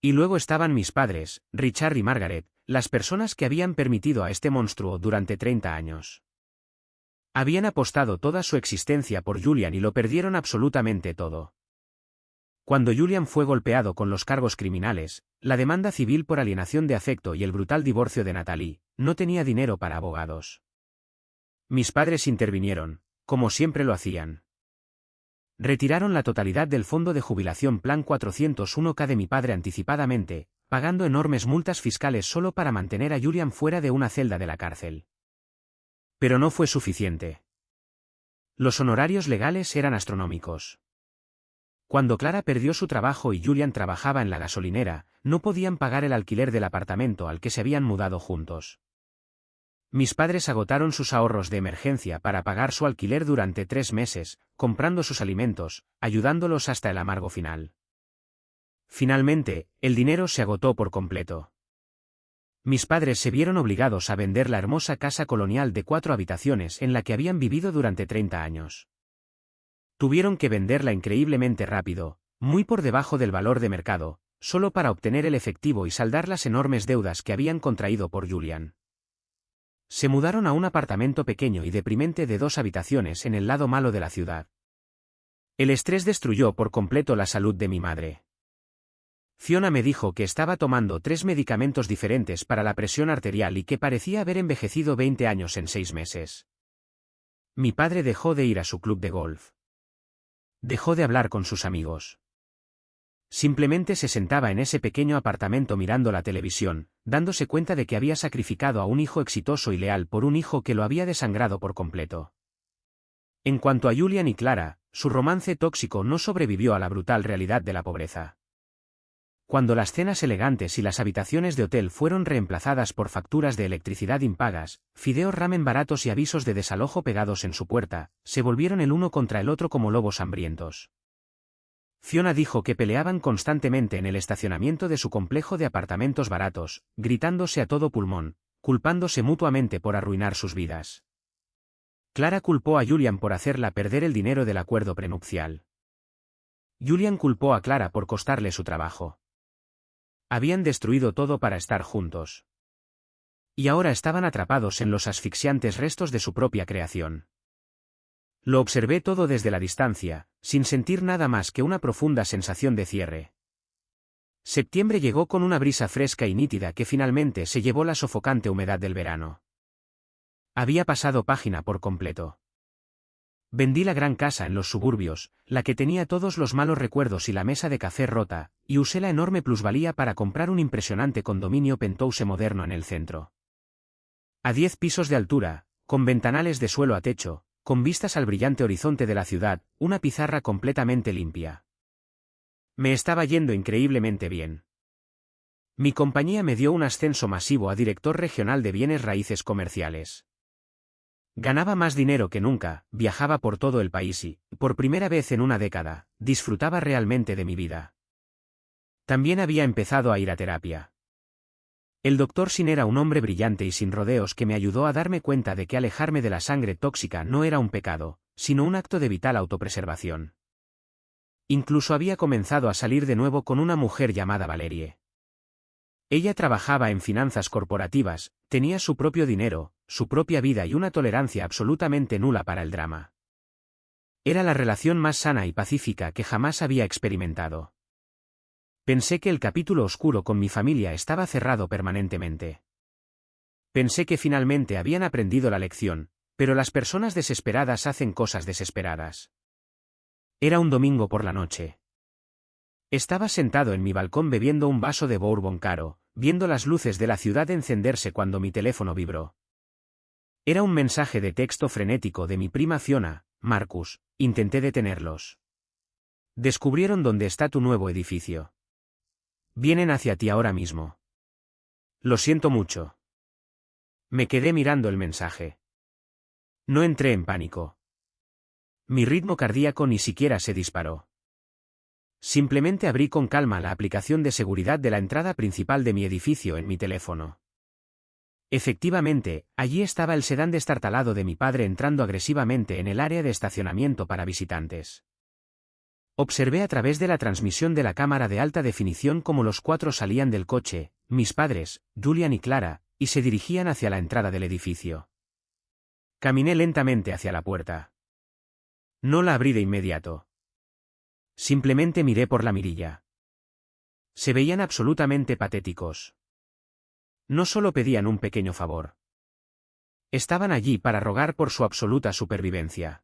A: Y luego estaban mis padres, Richard y Margaret, las personas que habían permitido a este monstruo durante 30 años. Habían apostado toda su existencia por Julian y lo perdieron absolutamente todo. Cuando Julian fue golpeado con los cargos criminales, la demanda civil por alienación de afecto y el brutal divorcio de Natalie, no tenía dinero para abogados. Mis padres intervinieron, como siempre lo hacían. Retiraron la totalidad del fondo de jubilación Plan 401k de mi padre anticipadamente, pagando enormes multas fiscales solo para mantener a Julian fuera de una celda de la cárcel. Pero no fue suficiente. Los honorarios legales eran astronómicos. Cuando Clara perdió su trabajo y Julian trabajaba en la gasolinera, no podían pagar el alquiler del apartamento al que se habían mudado juntos. Mis padres agotaron sus ahorros de emergencia para pagar su alquiler durante 3 meses, comprando sus alimentos, ayudándolos hasta el amargo final. Finalmente, el dinero se agotó por completo. Mis padres se vieron obligados a vender la hermosa casa colonial de 4 habitaciones en la que habían vivido durante 30 años. Tuvieron que venderla increíblemente rápido, muy por debajo del valor de mercado, solo para obtener el efectivo y saldar las enormes deudas que habían contraído por Julian. Se mudaron a un apartamento pequeño y deprimente de 2 habitaciones en el lado malo de la ciudad. El estrés destruyó por completo la salud de mi madre. Fiona me dijo que estaba tomando 3 medicamentos diferentes para la presión arterial y que parecía haber envejecido 20 años en 6 meses. Mi padre dejó de ir a su club de golf. Dejó de hablar con sus amigos. Simplemente se sentaba en ese pequeño apartamento mirando la televisión, dándose cuenta de que había sacrificado a un hijo exitoso y leal por un hijo que lo había desangrado por completo. En cuanto a Julian y Clara, su romance tóxico no sobrevivió a la brutal realidad de la pobreza. Cuando las cenas elegantes y las habitaciones de hotel fueron reemplazadas por facturas de electricidad impagas, fideos ramen baratos y avisos de desalojo pegados en su puerta, se volvieron el uno contra el otro como lobos hambrientos. Fiona dijo que peleaban constantemente en el estacionamiento de su complejo de apartamentos baratos, gritándose a todo pulmón, culpándose mutuamente por arruinar sus vidas. Clara culpó a Julian por hacerla perder el dinero del acuerdo prenupcial. Julian culpó a Clara por costarle su trabajo. Habían destruido todo para estar juntos. Y ahora estaban atrapados en los asfixiantes restos de su propia creación. Lo observé todo desde la distancia, sin sentir nada más que una profunda sensación de cierre. Septiembre llegó con una brisa fresca y nítida que finalmente se llevó la sofocante humedad del verano. Había pasado página por completo. Vendí la gran casa en los suburbios, la que tenía todos los malos recuerdos y la mesa de café rota, y usé la enorme plusvalía para comprar un impresionante condominio penthouse moderno en el centro. A 10 pisos de altura, con ventanales de suelo a techo, con vistas al brillante horizonte de la ciudad, una pizarra completamente limpia. Me estaba yendo increíblemente bien. Mi compañía me dio un ascenso masivo a director regional de bienes raíces comerciales. Ganaba más dinero que nunca, viajaba por todo el país y, por primera vez en una década, disfrutaba realmente de mi vida. También había empezado a ir a terapia. El doctor Sin era un hombre brillante y sin rodeos que me ayudó a darme cuenta de que alejarme de la sangre tóxica no era un pecado, sino un acto de vital autopreservación. Incluso había comenzado a salir de nuevo con una mujer llamada Valerie. Ella trabajaba en finanzas corporativas, tenía su propio dinero, su propia vida y una tolerancia absolutamente nula para el drama. Era la relación más sana y pacífica que jamás había experimentado. Pensé que el capítulo oscuro con mi familia estaba cerrado permanentemente. Pensé que finalmente habían aprendido la lección, pero las personas desesperadas hacen cosas desesperadas. Era un domingo por la noche. Estaba sentado en mi balcón bebiendo un vaso de bourbon caro, viendo las luces de la ciudad encenderse cuando mi teléfono vibró. Era un mensaje de texto frenético de mi prima Fiona. Marcus, intenté detenerlos. Descubrieron dónde está tu nuevo edificio. Vienen hacia ti ahora mismo. Lo siento mucho. Me quedé mirando el mensaje. No entré en pánico. Mi ritmo cardíaco ni siquiera se disparó. Simplemente abrí con calma la aplicación de seguridad de la entrada principal de mi edificio en mi teléfono. Efectivamente, allí estaba el sedán destartalado de mi padre entrando agresivamente en el área de estacionamiento para visitantes. Observé a través de la transmisión de la cámara de alta definición cómo los cuatro salían del coche, mis padres, Julian y Clara, y se dirigían hacia la entrada del edificio. Caminé lentamente hacia la puerta. No la abrí de inmediato. Simplemente miré por la mirilla. Se veían absolutamente patéticos. No solo pedían un pequeño favor. Estaban allí para rogar por su absoluta supervivencia.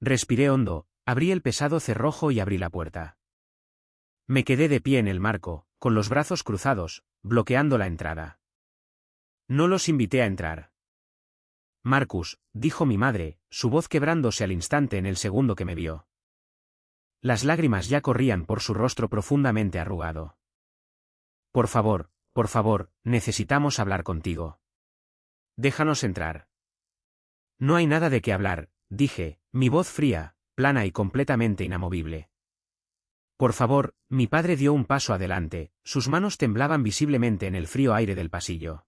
A: Respiré hondo, abrí el pesado cerrojo y abrí la puerta. Me quedé de pie en el marco, con los brazos cruzados, bloqueando la entrada. No los invité a entrar. Marcus, dijo mi madre, su voz quebrándose al instante en el segundo que me vio. Las lágrimas ya corrían por su rostro profundamente arrugado. Por favor, necesitamos hablar contigo. Déjanos entrar. No hay nada de qué hablar, dije, mi voz fría, plana y completamente inamovible. Por favor, mi padre dio un paso adelante, sus manos temblaban visiblemente en el frío aire del pasillo.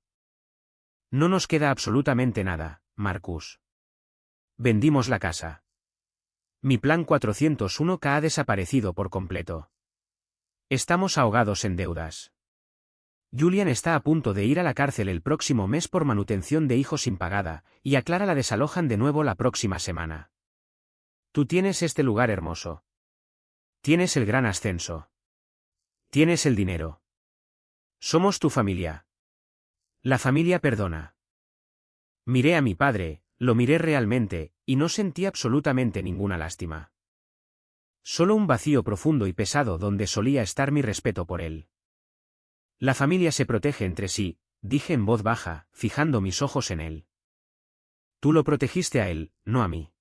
A: No nos queda absolutamente nada, Marcus. Vendimos la casa. Mi plan 401K ha desaparecido por completo. Estamos ahogados en deudas. Julian está a punto de ir a la cárcel el próximo mes por manutención de hijos impagada, y a Clara la desalojan de nuevo la próxima semana. Tú tienes este lugar hermoso. Tienes el gran ascenso. Tienes el dinero. Somos tu familia. La familia perdona. Miré a mi padre, lo miré realmente, y no sentí absolutamente ninguna lástima. Solo un vacío profundo y pesado donde solía estar mi respeto por él. La familia se protege entre sí, dije en voz baja, fijando mis ojos en él. Tú lo protegiste a él, no a mí.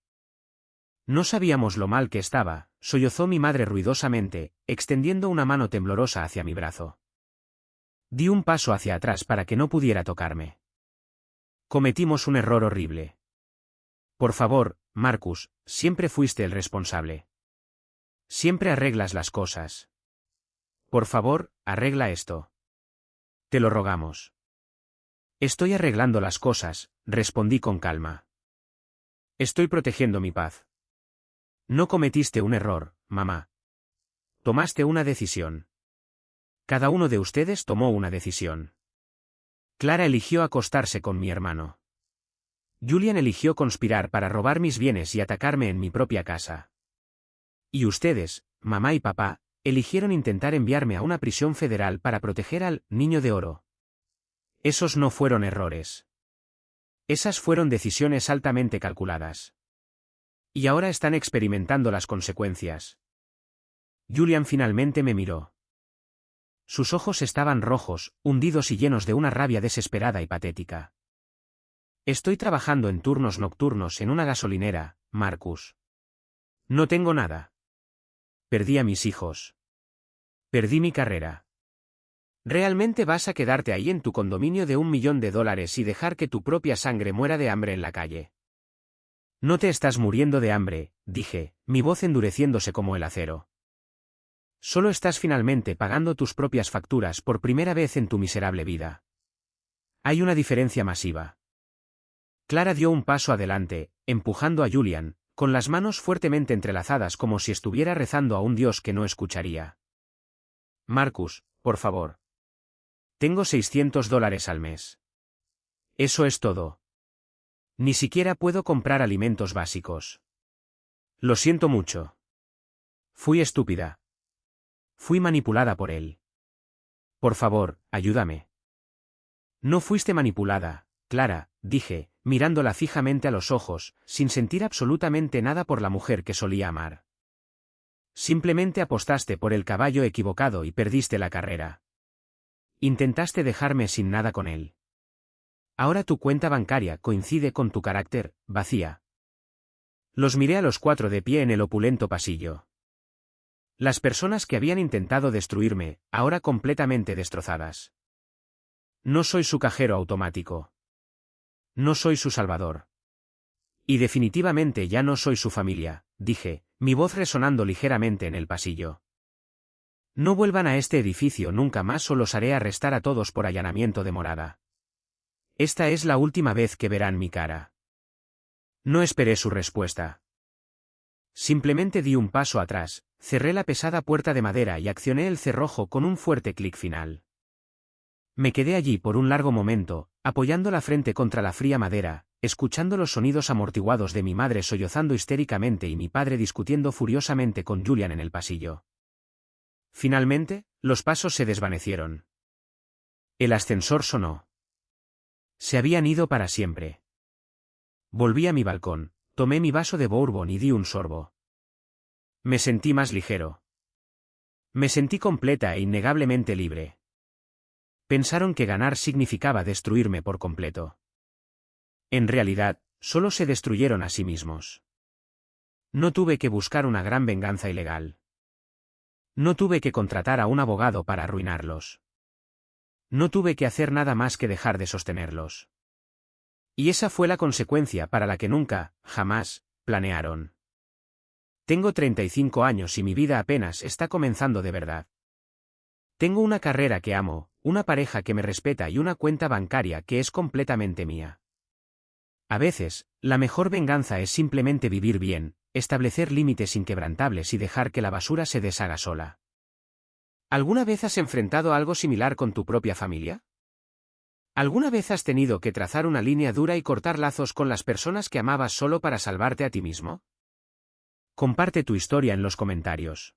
A: No sabíamos lo mal que estaba, sollozó mi madre ruidosamente, extendiendo una mano temblorosa hacia mi brazo. Di un paso hacia atrás para que no pudiera tocarme. Cometimos un error horrible. Por favor, Marcus, siempre fuiste el responsable. Siempre arreglas las cosas. Por favor, arregla esto. Te lo rogamos. Estoy arreglando las cosas, respondí con calma. Estoy protegiendo mi paz. No cometiste un error, mamá. Tomaste una decisión. Cada uno de ustedes tomó una decisión. Clara eligió acostarse con mi hermano. Julian eligió conspirar para robar mis bienes y atacarme en mi propia casa. Y ustedes, mamá y papá, eligieron intentar enviarme a una prisión federal para proteger al niño de oro. Esos no fueron errores. Esas fueron decisiones altamente calculadas. Y ahora están experimentando las consecuencias. Julian finalmente me miró. Sus ojos estaban rojos, hundidos y llenos de una rabia desesperada y patética. Estoy trabajando en turnos nocturnos en una gasolinera, Marcus. No tengo nada. Perdí a mis hijos. Perdí mi carrera. ¿Realmente vas a quedarte ahí en tu condominio de $1 millón y dejar que tu propia sangre muera de hambre en la calle? No te estás muriendo de hambre, dije, mi voz endureciéndose como el acero. Solo estás finalmente pagando tus propias facturas por primera vez en tu miserable vida. Hay una diferencia masiva. Clara dio un paso adelante, empujando a Julian, con las manos fuertemente entrelazadas como si estuviera rezando a un Dios que no escucharía. Marcus, por favor. Tengo $600 al mes. Eso es todo. Ni siquiera puedo comprar alimentos básicos. Lo siento mucho. Fui estúpida. Fui manipulada por él. Por favor, ayúdame. No fuiste manipulada, Clara, dije, mirándola fijamente a los ojos, sin sentir absolutamente nada por la mujer que solía amar. Simplemente apostaste por el caballo equivocado y perdiste la carrera. Intentaste dejarme sin nada con él. Ahora tu cuenta bancaria coincide con tu carácter, vacía. Los miré a los cuatro de pie en el opulento pasillo. Las personas que habían intentado destruirme, ahora completamente destrozadas. No soy su cajero automático. No soy su salvador. Y definitivamente ya no soy su familia, dije, mi voz resonando ligeramente en el pasillo. No vuelvan a este edificio nunca más o los haré arrestar a todos por allanamiento de morada. Esta es la última vez que verán mi cara. No esperé su respuesta. Simplemente di un paso atrás, cerré la pesada puerta de madera y accioné el cerrojo con un fuerte clic final. Me quedé allí por un largo momento, apoyando la frente contra la fría madera, escuchando los sonidos amortiguados de mi madre sollozando histéricamente y mi padre discutiendo furiosamente con Julian en el pasillo. Finalmente, los pasos se desvanecieron. El ascensor sonó. Se habían ido para siempre. Volví a mi balcón, tomé mi vaso de bourbon y di un sorbo. Me sentí más ligero. Me sentí completa e innegablemente libre. Pensaron que ganar significaba destruirme por completo. En realidad, solo se destruyeron a sí mismos. No tuve que buscar una gran venganza ilegal. No tuve que contratar a un abogado para arruinarlos. No tuve que hacer nada más que dejar de sostenerlos. Y esa fue la consecuencia para la que nunca, jamás, planearon. Tengo 35 años y mi vida apenas está comenzando de verdad. Tengo una carrera que amo, una pareja que me respeta y una cuenta bancaria que es completamente mía. A veces, la mejor venganza es simplemente vivir bien, establecer límites inquebrantables y dejar que la basura se deshaga sola. ¿Alguna vez has enfrentado algo similar con tu propia familia? ¿Alguna vez has tenido que trazar una línea dura y cortar lazos con las personas que amabas solo para salvarte a ti mismo? Comparte tu historia en los comentarios.